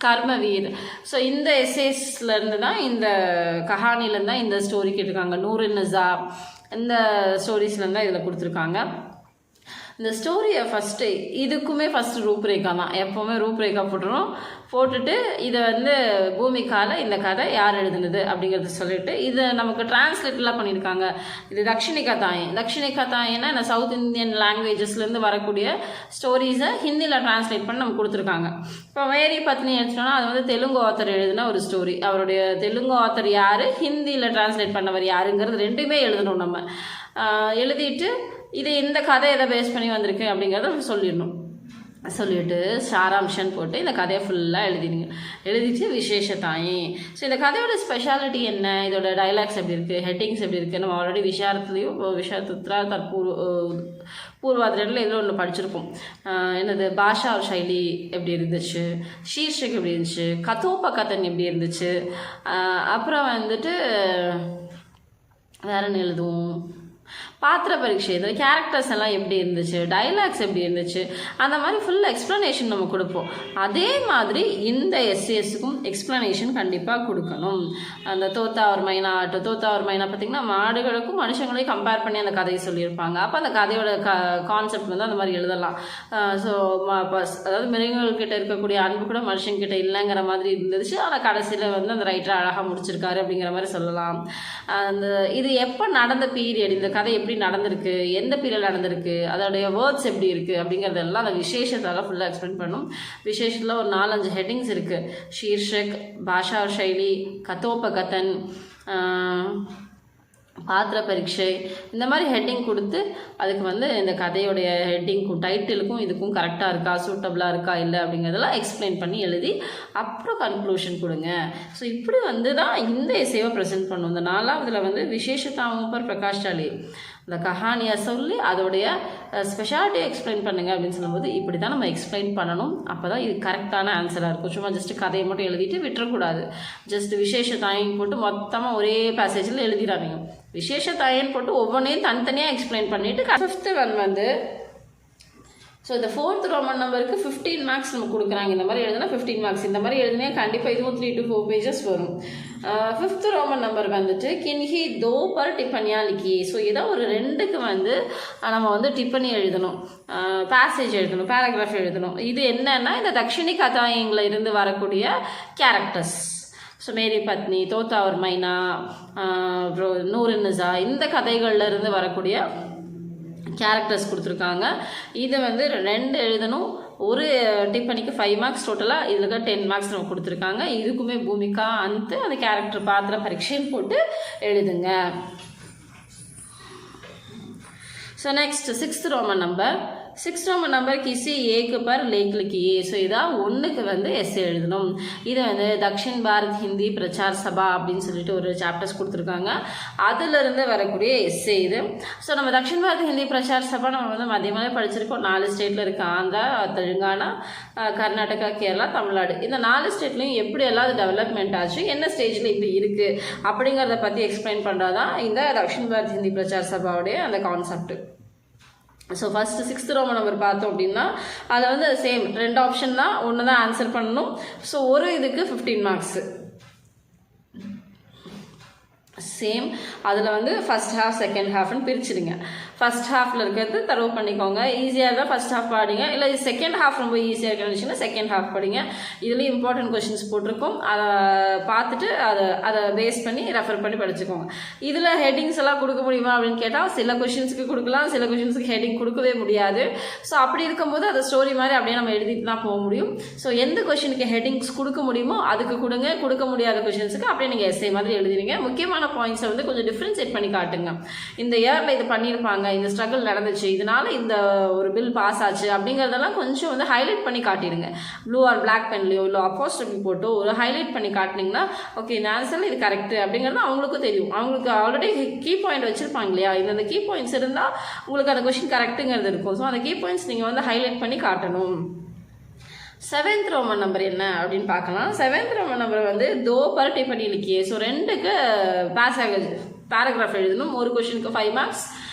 கர்மவீர். ஸோ இந்த எஸ்ஏஸ்லேருந்து தான், இந்த கஹானிலேருந்து தான் இந்த ஸ்டோரி கேட்டிருக்காங்க. நூரின் நிசா, இந்த ஸ்டோரிஸ்லேருந்து தான் இதில் கொடுத்துருக்காங்க. இந்த ஸ்டோரியை ஃபஸ்ட்டு இதுக்குமே ஃபஸ்ட்டு ரூப்ரேகா தான். எப்போவுமே ரூப்ரேகா போட்டுட்டு இதை வந்து பூமிகால இந்த கதை யார் எழுதுனது அப்படிங்கிறத சொல்லிட்டு இதை நமக்கு டிரான்ஸ்லேட்லாம் பண்ணியிருக்காங்க. இது தக்ஷிணிகா தாயேன்னா இந்த சவுத் இந்தியன் லாங்குவேஜஸ்லேருந்து வரக்கூடிய ஸ்டோரிஸை ஹிந்தியில் டிரான்ஸ்லேட் பண்ணி நமக்கு கொடுத்துருக்காங்க. இப்போ மேரி பத்னி எடுத்துட்டோன்னா அது வந்து தெலுங்கு ஆத்தர் எழுதின ஒரு ஸ்டோரி. அவருடைய தெலுங்கு ஆத்தர் யார், ஹிந்தியில் டிரான்ஸ்லேட் பண்ணவர் யாருங்கிறது ரெண்டுமே எழுதணும். நம்ம எழுதிட்டு இது இந்த கதை எதை பேஸ் பண்ணி வந்திருக்கு அப்படிங்கிறத சொல்லிட்டு சாராம்சன் போட்டு இந்த கதையை ஃபுல்லாக எழுதிட்டு விசேஷத்தாயே. ஸோ இந்த கதையோட ஸ்பெஷாலிட்டி என்ன, இதோட டைலாக்ஸ் எப்படி இருக்குது, ஹெட்டிங்ஸ் எப்படி இருக்குது, நம்ம ஆல்ரெடி விஷாரத்துத்ரா பூர்வாதிரண்டில் இதில் ஒன்று படிச்சிருப்போம். என்னது பாஷா ஒரு சைலி எப்படி இருந்துச்சு, ஷீர்ஷக் எப்படி இருந்துச்சு, கதோபகதன் எப்படி இருந்துச்சு, அப்புறம் வந்துட்டு வேற என்ன எழுதுவோம், பாத்திர பரீட்சை, இதில் கேரக்டர்ஸ் எல்லாம் எப்படி இருந்துச்சு, டைலாக்ஸ் எப்படி இருந்துச்சு, அந்த மாதிரி ஃபுல் எக்ஸ்ப்ளனேஷன் நம்ம கொடுப்போம். அதே மாதிரி இந்த எஸ்ஏஎஸ்க்கும் எக்ஸ்ப்ளனேஷன் கண்டிப்பாக கொடுக்கணும். அந்த தோத்தாவர் மைனா பார்த்திங்கன்னா மாடுகளுக்கும் மனுஷங்களையும் கம்பேர் பண்ணி அந்த கதையை சொல்லியிருப்பாங்க. அப்போ அந்த கதையோட கான்செப்ட் வந்து அந்த மாதிரி எழுதலாம். ஸோ அதாவது மிருகங்கள்கிட்ட இருக்கக்கூடிய அன்பு கூட மனுஷங்கிட்ட இல்லைங்கிற மாதிரி இருந்துச்சு. ஆனால் கடைசியில் வந்து அந்த ரைட்டர் அழகாக முடிச்சிருக்காரு அப்படிங்கிற மாதிரி சொல்லலாம். அந்த இது எப்போ நடந்த பீரியட், இந்த கதை எப்படி நடந்திருக்கு, எந்த பீரியட் நடந்திருக்கு, அதோடைய வேர்ட்ஸ் எப்படி இருக்குது அப்படிங்கிறதெல்லாம் அந்த விசேஷத்தால் ஃபுல்லாக எக்ஸ்பிளைன் பண்ணும். விசேஷத்தில் ஒரு 4-5 ஹெட்டிங்ஸ் இருக்குது. ஷீர்ஷக், பாஷா சைலி, கதோபகதன், பாத்திர பரீட்சை, இந்த மாதிரி ஹெட்டிங் கொடுத்து அதுக்கு வந்து இந்த கதையோடைய ஹெட்டிங்க்கும் டைட்டிலுக்கும் இதுக்கும் கரெக்டாக இருக்கா, சூட்டபிளாக இருக்கா இல்லை அப்படிங்கிறதெல்லாம் எக்ஸ்பிளைன் பண்ணி எழுதி அப்புறம் கன்க்ளூஷன் கொடுங்க. ஸோ இப்படி வந்து தான் இந்த எஸ்ஸேவை ப்ரெசென்ட் பண்ணுவோம். இந்த 4ஆவதுல வந்து விசேஷதாவும் பர் பிரகாஷ் டாலி அந்த கஹானியை சொல்லி அதோடைய ஸ்பெஷாலிட்டி எக்ஸ்பிளைன் பண்ணுங்கள் அப்படின்னு சொல்லும்போது இப்படி தான் நம்ம எக்ஸ்பிளைன் பண்ணணும். அப்போ தான் இது கரெக்டான ஆன்சராக இருக்கும். சும்மா ஜஸ்ட்டு கதையை மட்டும் எழுதிட்டு விட்டுறக்கூடாது. ஜஸ்ட் விசேஷத்தாயின்னு போட்டு மொத்தமாக ஒரே பேசேஜில் எழுதிடாதீங்க. விசேஷத்தாயின்னு போட்டு ஒவ்வொன்றையும் தனித்தனியாக எக்ஸ்பிளைன் பண்ணிவிட்டு 5th ஒன் வந்து ஸோ இந்த 4th ரோமன் நம்பருக்கு 15 மார்க்ஸ் நம்ம கொடுக்குறாங்க. இந்த மாதிரி எழுதுனா 15 மார்க்ஸ். இந்த மாதிரி எழுதுனா கண்டிப்பாக இதுவும் 3 to 4 பேஜஸ் வரும். 5th ரோமன் நம்பர் வந்துட்டு கின்ஹி தோ பர் டிப்பனியா லிக்கி. ஸோ ஏதோ ஒரு 2க்கு வந்து நம்ம வந்து டிப்பனி எழுதணும், பேசேஜ் எழுதணும், பேராகிராஃப் எழுதணும். இது என்னன்னா இந்த தக்ஷிணி கதாயங்களில் இருந்து வரக்கூடிய கேரக்டர்ஸ். ஸோ மேரி பத்னி, தோத்தா और மைனா, அப்புறம் நூர் நிசா, இந்த கதைகளில் இருந்து வரக்கூடிய கேரக்டர்ஸ் கொடுத்துருக்காங்க. இதை வந்து 2 எழுதணும். ஒரு டிப்பனிக்கு 5 மார்க்ஸ் டோட்டலாக, இதில் 10 மார்க்ஸ் நம்ம கொடுத்துருக்காங்க. இதுக்குமே பூமிகா அந்த கேரக்டர் பாத்திர பரீட்சைன்னு போட்டு எழுதுங்க. So next 6th Roman number. 6th Roman number Kizie ஏக்கு பர் லேக் லிக்கியே. ஸோ இதான் 1க்கு வந்து எஸ்ஏ எழுதணும். இதை வந்து தக்ஷின் பாரத் ஹிந்தி பிரச்சார் சபா அப்படின்னு சொல்லிட்டு ஒரு சாப்டர்ஸ் கொடுத்துருக்காங்க. அதிலிருந்து வரக்கூடிய எஸ்ஏ இது. ஸோ நம்ம தக்ஷின் பாரத் ஹிந்தி பிரச்சார் சபா நம்ம வந்து மதியமாகவே படிச்சிருக்கோம். 4 ஸ்டேட்டில் இருக்குது. ஆந்திரா, தெலுங்கானா, கர்நாடகா, கேரளா, தமிழ்நாடு. இந்த 4 ஸ்டேட்லையும் எப்படி எல்லாம் அது டெவலப்மெண்ட் ஆச்சு, என்ன ஸ்டேஜில் இப்போ இருக்குது அப்படிங்கிறத பற்றி எக்ஸ்பிளைன் பண்ணுறதான் இந்த தக்ஷின் பாரத் ஹிந்தி பிரச்சார் சபாவுடைய அந்த concept. So first 6th Roman number பார்த்தோம் அப்படின்னா அதை வந்து சேம் 2 ஆப்ஷன் தான், ஒன்று தான் ஆன்சர் பண்ணணும். ஸோ ஒரு இதுக்கு 15 மார்க்ஸு சேம். அதில் வந்து ஃபஸ்ட் ஹாஃப் செகண்ட் ஹாஃப்னு பிரிச்சுடுங்க. ஃபஸ்ட் ஹாஃபில் இருக்கிறது தரவு பண்ணிக்கோங்க. ஈஸியாக இருந்தால் ஃபஸ்ட் ஹாஃப் பாடிங்க, இல்லை செகண்ட் ஹாஃப் ரொம்ப ஈஸியாக இருக்குன்னு செகண்ட் ஹாஃப் படிங்க. இதுலேயும் இம்பார்ட்டன்ட் கொஷின்ஸ் போட்டிருக்கோம். அதை பார்த்துட்டு அதை பேஸ் பண்ணி ரெஃபர் பண்ணி படிச்சுக்கோங்க. இதில் ஹெட்டிங்ஸ் எல்லாம் கொடுக்க முடியுமா அப்படின்னு கேட்டால் சில கொஷின்ஸுக்கு கொடுக்கலாம், சில கொஷின்ஸுக்கு ஹெட்டிங் கொடுக்கவே முடியாது. ஸோ அப்படி இருக்கும்போது அதை ஸ்டோரி மாதிரி அப்படியே நம்ம எழுதிட்டு தான் போக முடியும். ஸோ எந்த கொஷினுக்கு ஹெட்டிங்ஸ் கொடுக்க முடியுமோ அதுக்கு கொடுங்க. கொடுக்க முடியாத கொஷின்ஸுக்கு அப்படியே நீங்கள் எஸ்ஏ மாதிரி எழுதுவீங்க. முக்கியமான பாயிண்ட்ஸை வந்து கொஞ்சம் டிஃப்ரென்ஷியேட் பண்ணி காட்டுங்க. இந்த இயரில் இது பண்ணியிருப்பாங்க, இந்த ஸ்ட்ரகிள் நடந்துச்சு, இதனால இந்த ஒரு பில் பாஸ் ஆச்சு அப்படிங்கிறதெல்லாம் கொஞ்சம் வந்து ஹைலைட் பண்ணி காட்டிடுங்க. ப்ளூ ஆர் பிளாக் பென்லையோ இல்லை அப்போஸ்ட்ரோஃபி போட்டோ ஒரு ஹைலைட் பண்ணி காட்டினீங்கன்னா ஓகே இந்த ஆன்சரில் இது கரெக்டு அப்படிங்கிறது அவங்களுக்கும் தெரியும். அவங்களுக்கு ஆல்ரெடி கீ பாயிண்ட் வச்சுருப்பாங்க இல்லையா, இந்த கீ பாயிண்ட்ஸ் இருந்தால் உங்களுக்கு அந்த கொஷின் கரெக்டுங்கிறது இருக்கும். ஸோ அந்த கீ பாயிண்ட்ஸ் நீங்கள் வந்து ஹைலைட் பண்ணி காட்டணும். 7th ரோமன் நம்பர் என்ன அப்படின்னு பார்க்கலாம். 7th ரோமன் நம்பர் வந்து தோ பர் டிப்பனி லிக்கியே. ஸோ 2க்கு பேராகிராஃப் எழுதணும். ஒரு கொஷினுக்கு 5 மார்க்ஸ்,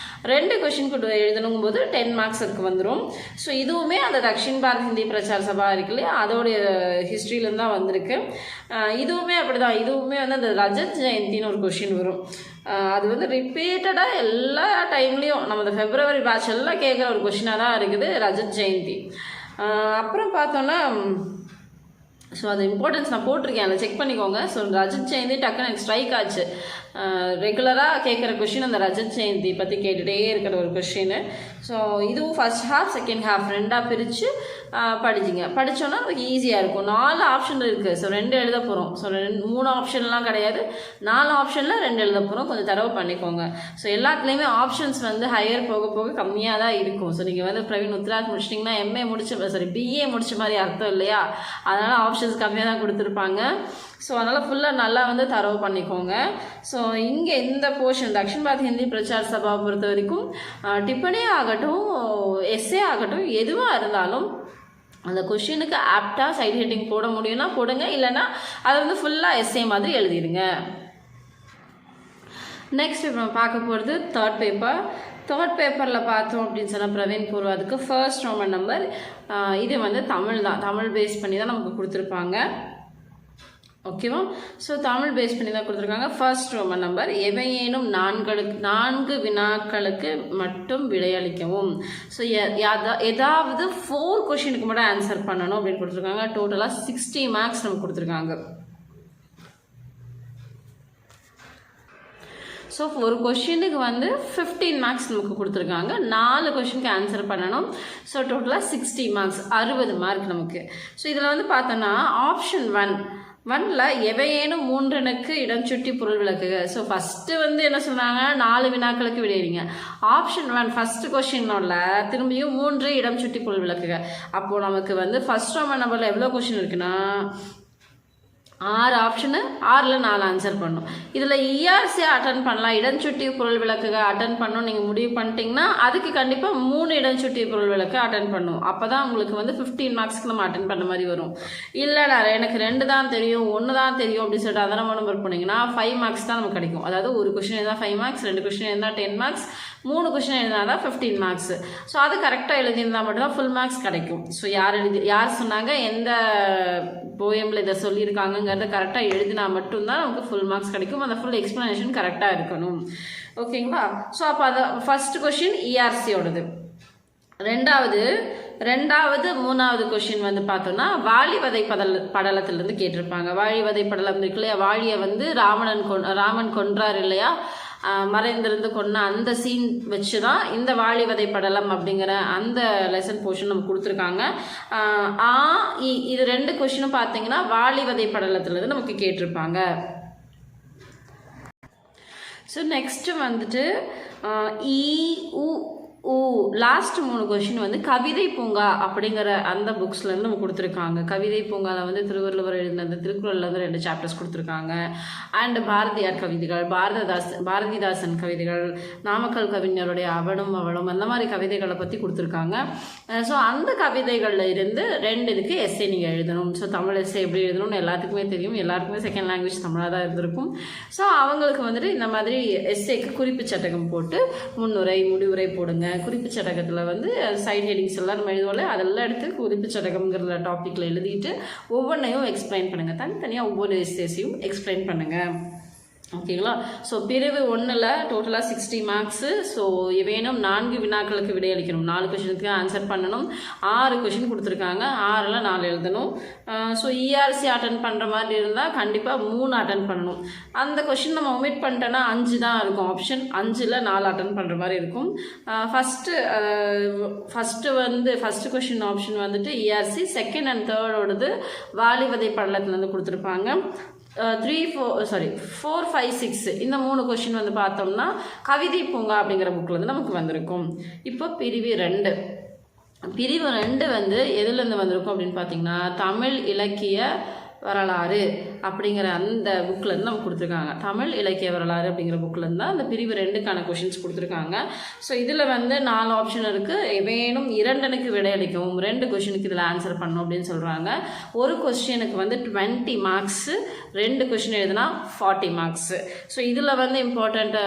2 கொஷினுக்கு எழுதணுங்கும் போது 10 மார்க்ஸ் அதுக்கு வந்துடும். ஸோ இதுவுமே அந்த தக்ஷின் பாரத் ஹிந்தி பிரச்சார சபா இருக்கு இல்லையா, அதோடைய ஹிஸ்ட்ரியிலேருந்து தான் வந்திருக்கு. இதுவுமே அப்படி தான். இதுவுமே வந்து அந்த ரஜத் ஜெயந்தின்னு ஒரு கொஷின் வரும். அது வந்து ரிப்பீட்டடாக எல்லா டைம்லேயும் நம்ம இந்த ஃபெப்ரவரி பேட்ச் எல்லாம் கேட்குற ஒரு கொஷினாக தான் இருக்குது ரஜத் ஜெயந்தி. அப்புறம் பார்த்தோன்னா ஸோ அது இம்பார்ட்டன்ஸ் நான் போட்டிருக்கேன், அதை செக் பண்ணிக்கோங்க. ஸோ ரஜத் ஜெயந்தி டக்குன்னு எனக்கு ஸ்ட்ரைக் ஆச்சு. ரெகுலராக கேட்குற கொஷின் அந்த ரஜத் ஜெயந்தி பற்றி கேட்டுகிட்டே இருக்கிற ஒரு கொஷின். ஸோ இதுவும் ஃபஸ்ட் ஹாஃப் செகண்ட் ஹாஃப் 2ஆக பிரித்து படிச்சிங்க. படித்தோன்னா நமக்கு ஈஸியாக இருக்கும். 4 ஆப்ஷன் இருக்குது. ஸோ 2 எழுத போகிறோம். ஸோ 3 ஆப்ஷன்லாம் கிடையாது, 4 ஆப்ஷனில் 2 எழுத போகிறோம். கொஞ்சம் தரவு பண்ணிக்கோங்க. ஸோ எல்லாத்துலேயுமே ஆப்ஷன்ஸ் வந்து ஹையர் போக போக கம்மியாக தான் இருக்கும். ஸோ நீங்கள் வந்து பிரவீன் உத்ராத் முடிச்சிட்டிங்கன்னா எம்ஏ பிஏ முடிச்ச மாதிரி அர்த்தம் இல்லையா, அதனால் ஆப்ஷன்ஸ் கம்மியாக தான் கொடுத்துருப்பாங்க. ஸோ அதனால் ஃபுல்லாக நல்லா வந்து தரவு பண்ணிக்கோங்க. ஸோ இங்கே இந்த போர்ஷன் தக்ஷின் பாரத் ஹிந்தி பிரச்சார சபாவை பொறுத்த வரைக்கும் டிப்பனி ஆகட்டும் எஸ்ஏ ஆகட்டும் எதுவாக இருந்தாலும் அந்த கொஷினுக்கு ஆப்டாக சைட் ஹெட்டிங் போட முடியும்னா போடுங்க, இல்லைன்னா அதை வந்து ஃபுல்லாக எஸ்ஏ மாதிரி எழுதிடுங்க. நெக்ஸ்ட் இப்போ நம்ம பார்க்க போகிறது தேர்ட் பேப்பர். தேர்ட் பேப்பரில் பார்த்தோம் அப்படின்னு சொன்னால் பிரவீன் பூர்வாதுக்கு 1st ரோமன் நம்பர். இது வந்து தமிழ் தான், தமிழ் பேஸ் பண்ணி தான் நமக்கு கொடுத்துருப்பாங்க. ஓகேவா? ஸோ தமிழ் பேஸ் பண்ணி தான் கொடுத்துருக்காங்க. 1st ரோமன் நம்பர் எவையேனும் 4 வினாக்களுக்கு மட்டும் விடையளிக்கவும். ஸோ ஏதாவது 4 கொஷினுக்கு மட்டும் ஆன்சர் பண்ணணும் அப்படின்னு கொடுத்துருக்காங்க. டோட்டலாக 60 மார்க்ஸ் நமக்கு கொடுத்துருக்காங்க. ஸோ ஒரு கொஷினுக்கு வந்து 15 மார்க்ஸ் நமக்கு கொடுத்துருக்காங்க. 4 கொஷினுக்கு ஆன்சர் பண்ணணும். ஸோ டோட்டலாக 60 மார்க்ஸ், 60 மார்க் நமக்கு. ஸோ இதில் வந்து பார்த்தோன்னா ஆப்ஷன் 1ல் எவையேனும் 3னுக்கு இடம் சுட்டி பொருள் விளக்குக. ஸோ ஃபஸ்ட்டு வந்து என்ன சொன்னாங்க, 4 வினாக்களுக்கு விடையிறீங்க. ஆப்ஷன் 1 ஃபஸ்ட்டு கொஷினோட திரும்பியும் 3 இடம் சுட்டி பொருள் விளக்குக. அப்போது நமக்கு வந்து 1st ரோமன் நம்பரில் எவ்வளோ கொஷின் இருக்குன்னா 6 ஆப்ஷனு 6ல் 4 ஆன்சர் பண்ணணும். இதில் இஆர்சி அட்டன் பண்ணலாம், இடஞ்சுட்டி பொருள் விளக்குக அட்டன் பண்ணணும் நீங்கள் முடிவு பண்ணிட்டீங்கன்னா அதுக்கு கண்டிப்பாக 3 இடஞ்சுட்டி பொருள் விளக்கு அட்டன் பண்ணணும். அப்போ தான் உங்களுக்கு வந்து 15 மார்க்ஸ்க்கு நம்ம அட்டன் பண்ண மாதிரி வரும். இல்லை எனக்கு 2 தான் தெரியும் 1 தான் தெரியும் அப்படின்னு சொல்லிட்டு அதெல்லாம் நம்பர் போனீங்கன்னா 5 மார்க்ஸ் தான் நமக்கு கிடைக்கும். அதாவது ஒரு கொஷின் இருந்தால் 5 மார்க்ஸ், 2 கொஷின் இருந்தால் 10 மார்க்ஸ், 3 கொஷின் எழுதினா தான் 15 மார்க்ஸ். ஸோ அது கரெக்டாக எழுதியிருந்தால் மட்டும்தான் ஃபுல் மார்க்ஸ் கிடைக்கும். ஸோ யார் சொன்னாங்க எந்த போயமில் இதை சொல்லியிருக்காங்கங்கிறத கரெக்டாக எழுதினா மட்டும்தான் நமக்கு ஃபுல் மார்க்ஸ் கிடைக்கும். அந்த ஃபுல் எக்ஸ்ப்ளனேஷன் கரெக்டாக இருக்கணும். ஓகேங்களா? ஸோ அப்போ அதை ஃபஸ்ட்டு கொஷின் இஆர்சியோடது. ரெண்டாவது 3வது கொஷின் வந்து பார்த்தோம்னா வாழிவதை படலத்திலிருந்து கேட்டிருப்பாங்க. வாழிவதை படலம் இருக்கு இல்லையா, வாழியை வந்து ராமன் கொன்றார் இல்லையா, மறைந்திருந்து கொன்ன அந்த சீன் வச்சு தான் இந்த வாழிவதை படலம் அப்படிங்கிற அந்த லெசன் போர்ஷன் நம்ம கொடுத்துருக்காங்க. இது 2 கொஷினும் பார்த்தீங்கன்னா வாழிவதை படலத்திலிருந்து நமக்கு கேட்டிருப்பாங்க. ஸோ நெக்ஸ்ட்டு வந்துட்டு லாஸ்ட் 3 கொஷின் வந்து கவிதை பூங்கா அப்படிங்கிற அந்த புக்ஸ்லேருந்து நம்ம கொடுத்துருக்காங்க. கவிதை பூங்காவில் வந்து திருவள்ளுவர் எழுதின திருக்குறளில் வந்து 2 சாப்டர்ஸ் கொடுத்துருக்காங்க. அண்ட் பாரதியார் கவிதைகள், பாரதிதாசன் கவிதைகள், நாமக்கல் கவிஞருடைய அவளும் அந்த மாதிரி கவிதைகளை பற்றி கொடுத்துருக்காங்க. ஸோ அந்த கவிதைகளில் இருந்து 2 இதுக்கு எஸ்ஏ நீங்கள் எழுதணும். ஸோ தமிழ் எஸ்ஏ எப்படி எழுதணும்னு எல்லாத்துக்குமே தெரியும், எல்லாருக்குமே செகண்ட் லாங்குவேஜ் தமிழாக தான் இருந்திருக்கும். ஸோ அவங்களுக்கு வந்துட்டு இந்த மாதிரி எஸ்ஏக்கு குறிப்பு சட்டகம் போட்டு முன்னுரை முடிவுரை போடுங்க. குறிப்பு சட்டகத்தில் வந்து சைட் ஹெடிங்ஸ் எல்லாம் நம்ம எழுதுவோம்ல, அதெல்லாம் எடுத்து குறிப்பு சட்டகம்ங்கிற டாப்பிக்கில் எழுதிட்டு ஒவ்வொன்றையும் எக்ஸ்பிளைன் பண்ணுங்கள். தனித்தனியாக ஒவ்வொரு எஸ்ஏஸையும் எக்ஸ்பிளைன் பண்ணுங்கள். ஓகேங்களா? ஸோ பிரிவு 1ல் டோட்டலாக 60 மார்க்ஸு. ஸோ வேணும் 4 வினாக்களுக்கு விடையளிக்கணும். 4 கொஷினுக்கு ஆன்சர் பண்ணணும். 6 கொஷின் கொடுத்துருக்காங்க, 6ல் 4 எழுதணும். ஸோ இஆர்சி அட்டன் பண்ணுற மாதிரி இருந்தால் கண்டிப்பாக 3 அட்டன் பண்ணணும். அந்த கொஷின் நம்ம ஒமிட் பண்ணிட்டோன்னா 5 தான் இருக்கும் ஆப்ஷன். 5ல் 4 அட்டன் பண்ணுற மாதிரி இருக்கும். ஃபஸ்ட்டு கொஷின் ஆப்ஷன் வந்துட்டு இஆர்சி, செகண்ட் அண்ட் தேர்டோடது வாழிவதை படலத்துலேருந்து கொடுத்துருப்பாங்க. 4, 5, 6 இந்த 3 கொஷின் வந்து பார்த்தோம்னா கவிதை பூங்கா அப்படிங்கிற புக்கில் வந்து நமக்கு வந்திருக்கும். இப்போ பிரிவு 2 வந்து எதுலேருந்து வந்திருக்கும் அப்படின்னு பார்த்தீங்கன்னா தமிழ் இலக்கிய வரலாறு அப்படிங்கிற அந்த புக்கிலேருந்து நம்ம கொடுத்துருக்காங்க. தமிழ் இலக்கிய வரலாறு அப்படிங்கிற புக்கிலேருந்து தான் அந்த பிரிவு 2க்கான கொஷின்ஸ் கொடுத்துருக்காங்க. ஸோ இதில் வந்து 4 ஆப்ஷன் இருக்குது. வேணும் 2னுக்கு விடையளிக்கவும் 2 கொஷினுக்கு இதில் ஆன்சர் பண்ணணும் அப்படின்னு சொல்கிறாங்க. ஒரு கொஸ்டினுக்கு வந்து 20 மார்க்ஸு, 2 கொஷின் எழுதுனா 40 மார்க்ஸு. ஸோ இதில் வந்து இம்பார்ட்டண்ட்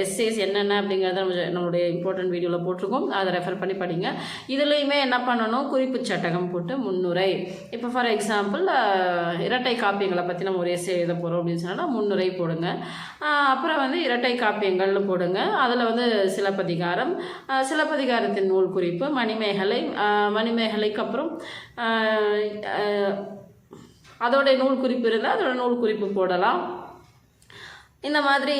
எஸ்ஏஸ் என்னென்ன அப்படிங்கிறத நம்மளுடைய இம்பார்ட்டன்ட் வீடியோவில் போட்டிருக்கோம், அதை ரெஃபர் பண்ணி படிங்க. இதுலேயுமே என்ன பண்ணணும், குறிப்பு சட்டகம் போட்டு முன்னுரை. இப்போ ஃபார் எக்ஸாம்பிள் இரட்டை காப்பியங்களை பற்றி நம்ம ஒரு எஸ்ஸே எழுத போகிறோம் அப்படின்னு சொன்னால் முன்னுரை போடுங்க. அப்புறம் வந்து இரட்டை காப்பியங்கள்னு போடுங்க. அதில் வந்து சிலப்பதிகாரம், சிலப்பதிகாரத்தின் நூல் குறிப்பு, மணிமேகலைக்கு அப்புறம் அதோடைய நூல் குறிப்பு இருந்தால் அதோட நூல் குறிப்பு போடலாம். இந்த மாதிரி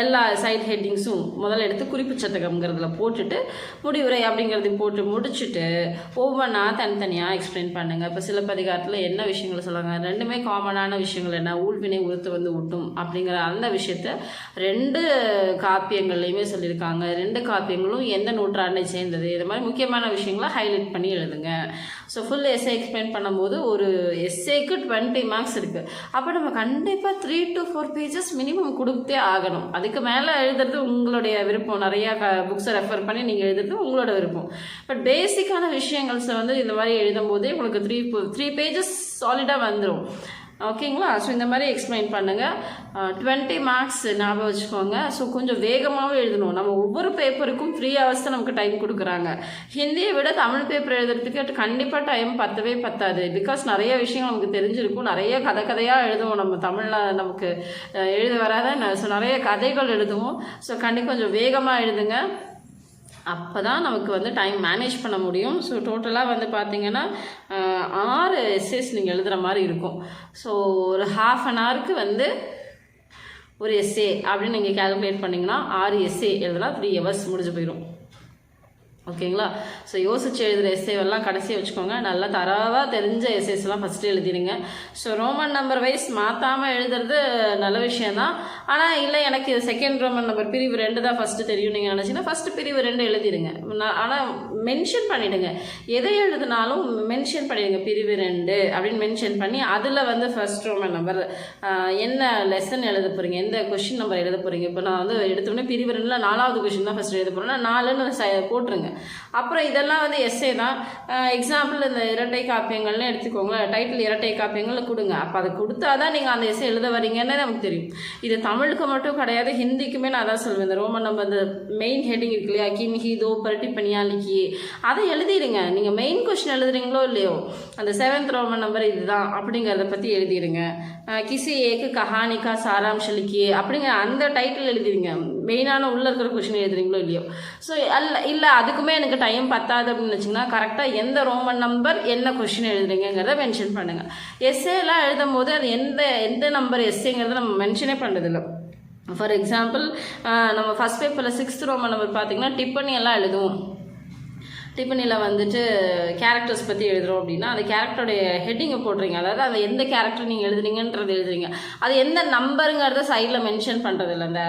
எல்லா சைட் ஹெட்டிங்ஸும் முதல்ல எடுத்து குறிப்பு சட்டகம்ங்கிறதுல போட்டுட்டு முடிவுரை அப்படிங்கிறது போட்டு முடிச்சுட்டு ஒவ்வொன்றா தனித்தனியாக எக்ஸ்பிளைன் பண்ணுங்கள். இப்போ சிலப்பதிகாரத்தில் என்ன விஷயங்களை சொல்லுவாங்க, 2மே காமனான விஷயங்கள் என்ன, ஊழ்வினை உறுத்து வந்து ஊட்டும் அப்படிங்கிற அந்த விஷயத்த 2 காப்பியங்கள்லையுமே சொல்லியிருக்காங்க. 2 காப்பியங்களும் எந்த நூற்றாண்டை சேர்ந்தது, இது மாதிரி முக்கியமான விஷயங்களை ஹைலைட் பண்ணி எழுதுங்க. ஸோ ஃபுல் எஸ்ஏ எக்ஸ்பிளைன் பண்ணும்போது ஒரு எஸ்ஏக்கு 20 மார்க்ஸ் இருக்குது. அப்போ நம்ம கண்டிப்பாக 3 to 4 பேஜஸ் மினிமம் கொடுத்தே ஆகணும். அதுக்கு மேலே எழுதுறது உங்களுடைய விருப்பம். நிறையா புக்ஸை ரெஃபர் பண்ணி நீங்கள் எழுதுறது உங்களோட விருப்பம். பட் பேசிக்கான விஷயங்கள்ஸை வந்து இந்த மாதிரி எழுதும் போதே உங்களுக்கு 3 பேஜஸ் சாலிடாக வந்துடும். ஓகேங்களா? ஸோ இந்த மாதிரி எக்ஸ்பிளைன் பண்ணுங்கள். 20 மார்க்ஸ் ஞாபகம் வச்சுக்கோங்க. ஸோ கொஞ்சம் வேகமாகவும் எழுதணும். நம்ம ஒவ்வொரு பேப்பருக்கும் 3 hours தான் நமக்கு டைம் கொடுக்குறாங்க. ஹிந்தியை விட தமிழ் பேப்பர் எழுதுறதுக்கு கண்டிப்பாக டைம் பத்தாது. பிகாஸ் நிறைய விஷயங்கள் நமக்கு தெரிஞ்சிருக்கும். நிறைய கதையாக எழுதுவோம். நம்ம தமிழில் நமக்கு எழுத வராத ஸோ நிறைய கதைகள் எழுதுவோம். ஸோ கண்டிப்பாக கொஞ்சம் வேகமாக எழுதுங்க. அப்போ தான் நமக்கு வந்து டைம் மேனேஜ் பண்ண முடியும். ஸோ டோட்டலாக வந்து பார்த்திங்கன்னா 6 எஸ்ஏஸ் நீங்கள் எழுதுகிற மாதிரி இருக்கும். ஸோ ஒரு ½ an hourக்கு வந்து ஒரு எஸ்ஏ அப்படின்னு நீங்கள் கேல்குலேட் பண்ணிங்கன்னா 6 எஸ்ஏ எழுதலாம். 3 hours முடிஞ்சு போயிடும். ஓகேங்களா? ஸோ யோசிச்சு எழுதுகிற எஸ்ஏவெல்லாம் கடைசியாக வச்சுக்கோங்க. நல்லா தரவாக தெரிஞ்ச எஸ்ஏஸ்லாம் ஃபஸ்ட்டு எழுதிடுங்க. ஸோ ரோமன் நம்பர் வைஸ் மாற்றாமல் எழுதுறது நல்ல விஷயந்தான். ஆனால் இல்லை எனக்கு செகண்ட் ரோமன் நம்பர் பிரிவு 2 தான் ஃபஸ்ட்டு தெரியும் நீங்கள் நினச்சிங்கன்னா ஃபஸ்ட்டு பிரிவு 2 எழுதிடுங்க. ஆனால் மென்ஷன் பண்ணிவிடுங்க, எதை எழுதினாலும் மென்ஷன் பண்ணிவிடுங்க பிரிவு 2 அப்படின்னு மென்ஷன் பண்ணி அதில் வந்து ஃபஸ்ட் ரோமன் நம்பர் என்ன லெசன் எழுத போகிறீங்க, எந்த கொஷின் நம்பர் எழுத போகிறீங்க. இப்போ நான் வந்து எடுத்தோடனே பிரிவு 2ல் 4வது கொஷின் தான் ஃபஸ்ட்டு எழுத போகிறேன்னா 4ன்னு போட்டுருங்க. அப்புறம் இதெல்லாம் வந்து எஸ்ஏ தான். எக்ஸாம்பிள் இந்த இரட்டை காப்பியங்கள்னு எடுத்துக்கோங்களேன், டைட்டில் இரட்டை காப்பியங்கள் கொடுங்க. அப்போ அதை கொடுத்தா தான் நீங்கள் அந்த எஸ்ஏ எழுத வரீங்கன்னு நமக்கு தெரியும். இது தமிழுக்கு மட்டும் கிடையாது, ஹிந்திக்குமே நான் அதான் சொல்வேன். இந்த ரோமன் நம்பர் இந்த மெயின் ஹெட்டிங் இருக்கு இல்லையா, கின் ஹி தோ பரட்டி பனியாலிக்கி, அதை எழுதிடுங்க. நீங்கள் மெயின் கொஸ்டின் எழுதுறீங்களோ இல்லையோ அந்த 7th ரோமன் நம்பர் இதுதான் அப்படிங்கிறத பற்றி எழுதிடுங்க. கிசி ஏக்கு கஹானிக்கா சாராம்ஷலிக்கி அப்படிங்கிற அந்த டைட்டில் எழுதிடுங்க. மெயினான உள்ளே இருக்கிற கொஸ்டின் எழுதுறீங்களோ இல்லையோ. ஸோ இல்லை அதுக்குமே எனக்கு டைம் பத்தாது அப்படின்னு வச்சிங்கன்னா கரெக்டாக எந்த ரோமன் நம்பர் என்ன கொஸ்டின் எழுதுறீங்கிறத மென்ஷன் பண்ணுங்கள். எஸ்ஏலாம் எழுதும் போது அது எந்த நம்பர் எஸ்ஏங்கிறத நம்ம மென்ஷனே பண்ணுறதில்ல. ஃபார் எக்ஸாம்பிள் நம்ம ஃபஸ்ட் பேப்பரில் 6th ரோமன் நம்பர் பார்த்திங்கன்னா டிப்பனி எல்லாம் எழுதுவோம். டிப்பனியில் வந்துட்டு கேரக்டர்ஸ் பற்றி எழுதுகிறோம் அப்படின்னா அந்த கேரக்டருடைய ஹெட்டிங்கை போடுறீங்க, அதாவது அந்த எந்த கேரக்டர் நீங்கள் எழுதுறீங்கன்றது எழுதுறீங்க. அது எந்த நம்பருங்கிறத சைடில் மென்ஷன் பண்ணுறதில்ல, அந்த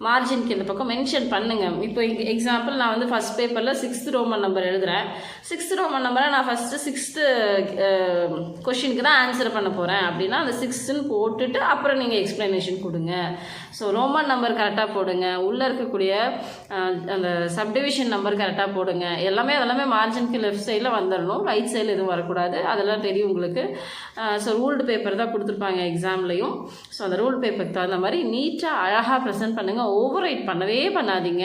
மார்ஜினுக்கு இந்த பக்கம் மென்ஷன் பண்ணுங்கள். இப்போ எக்ஸாம்பிள் நான் வந்து ஃபஸ்ட் பேப்பரில் 6th ரோமன் நம்பர் எழுதுகிறேன். 6th ரோமன் நம்பரை நான் ஃபஸ்ட்டு 6th கொஷினுக்கு தான் ஆன்சர் பண்ண போகிறேன் அப்படின்னா அந்த 6ன்னு போட்டுட்டு அப்புறம் நீங்கள் எக்ஸ்ப்ளனேஷன் கொடுங்க. ஸோ ரோமன் நம்பர் கரெக்டாக போடுங்க, உள்ளே இருக்கக்கூடிய அந்த சப்டிவிஷன் நம்பர் கரெக்டாக போடுங்க. அதெல்லாமே மார்ஜினுக்கு லெஃப்ட் சைடில் வந்துடணும், ரைட் சைடில் எதுவும் வரக்கூடாது. அதெல்லாம் தெரியும் உங்களுக்கு. ஸோ ரூல்டு பேப்பர் தான் கொடுத்துருப்பாங்க எக்ஸாம்லேயும். ஸோ அந்த ரூல்டு பேப்பருக்கு தகுந்த மாதிரி நீட்டாக அழகாக ப்ரெசென்ட் பண்ணுங்கள். ஓவர் ரைட் பண்ணவே பண்ணாதீங்க.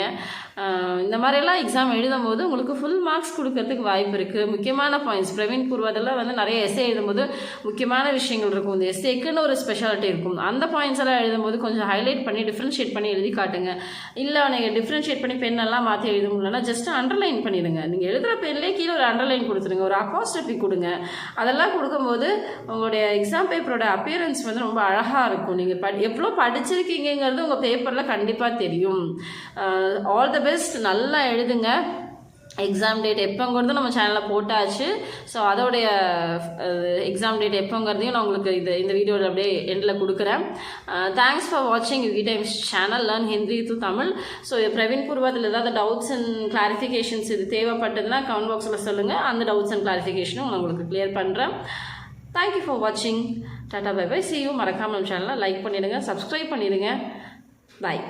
இந்த மாதிரியெல்லாம் எக்ஸாம் எழுதும் போது உங்களுக்கு ஃபுல் மார்க்ஸ் கொடுக்கறதுக்கு வாய்ப்பு இருக்குது. முக்கியமான பாயிண்ட்ஸ் பிரவீன் பூர்வதெல்லாம் வந்து நிறைய எஸ்ஏ எழுதும்போது முக்கியமான விஷயங்கள் இருக்கும். இந்த எஸ்ஏக்குன்னு ஒரு ஸ்பெஷாலிட்டி இருக்கும். அந்த பாயிண்ட்ஸ் எல்லாம் எழுதும்போது கொஞ்சம் ஹைலைட் பண்ணி டிஃப்ரென்ஷியேட் பண்ணி எழுதி காட்டுங்க. இல்லை நீங்கள் டிஃப்ரென்ஷியேட் பண்ணி பெண்ணெல்லாம் மாற்றி எழுத முடியலன்னா ஜஸ்ட் அண்டர்லைன் பண்ணிடுங்க. நீங்கள் எழுதுகிற பெண்லேயே கீழே ஒரு அண்டர்லைன் கொடுத்துருங்க, ஒரு அப்பாஸ்ட்ரஃபி கொடுங்க. அதெல்லாம் கொடுக்கும்போது உங்களுடைய எக்ஸாம் பேப்பரோட அப்பியரன்ஸ் வந்து ரொம்ப அழகாக இருக்கும். நீங்கள் எவ்வளோ படிச்சிருக்கீங்கிறது உங்கள் பேப்பரில் கண்டிப்பாக தெரியும். ஆல் த பெஸ்ட், நல்லா எழுதுங்க. எக்ஸாம் டேட் எப்போங்கிறது நம்ம சேனலில் போட்டாச்சு. ஸோ அதோடைய எக்ஸாம் டேட் எப்போங்கிறதையும் நான் உங்களுக்கு இந்த வீடியோவில் அப்படியே எண்டில் கொடுக்குறேன். தேங்க்ஸ் ஃபார் வாட்சிங் யூகி times channel learn Hindi to Tamil. So Praveen பூர்வத்தில் ஏதாவது டவுட்ஸ் அண்ட் கிளாரிஃபிகேஷன்ஸ் இது தேவைப்பட்டதுன்னா கமெண்ட் பாக்ஸில் சொல்லுங்கள். அந்த டவுட்ஸ் அண்ட் கிளாரிஃபிகேஷனும் நான் உங்களுக்கு கிளியர் பண்ணுறேன். தேங்க்யூ ஃபார் வாட்சிங். Tata bye bye, see you. மறக்காமல் நம்ம சேனலை லைக் பண்ணிடுங்க, சப்ஸ்கிரைப் பண்ணிடுங்க. பாய்.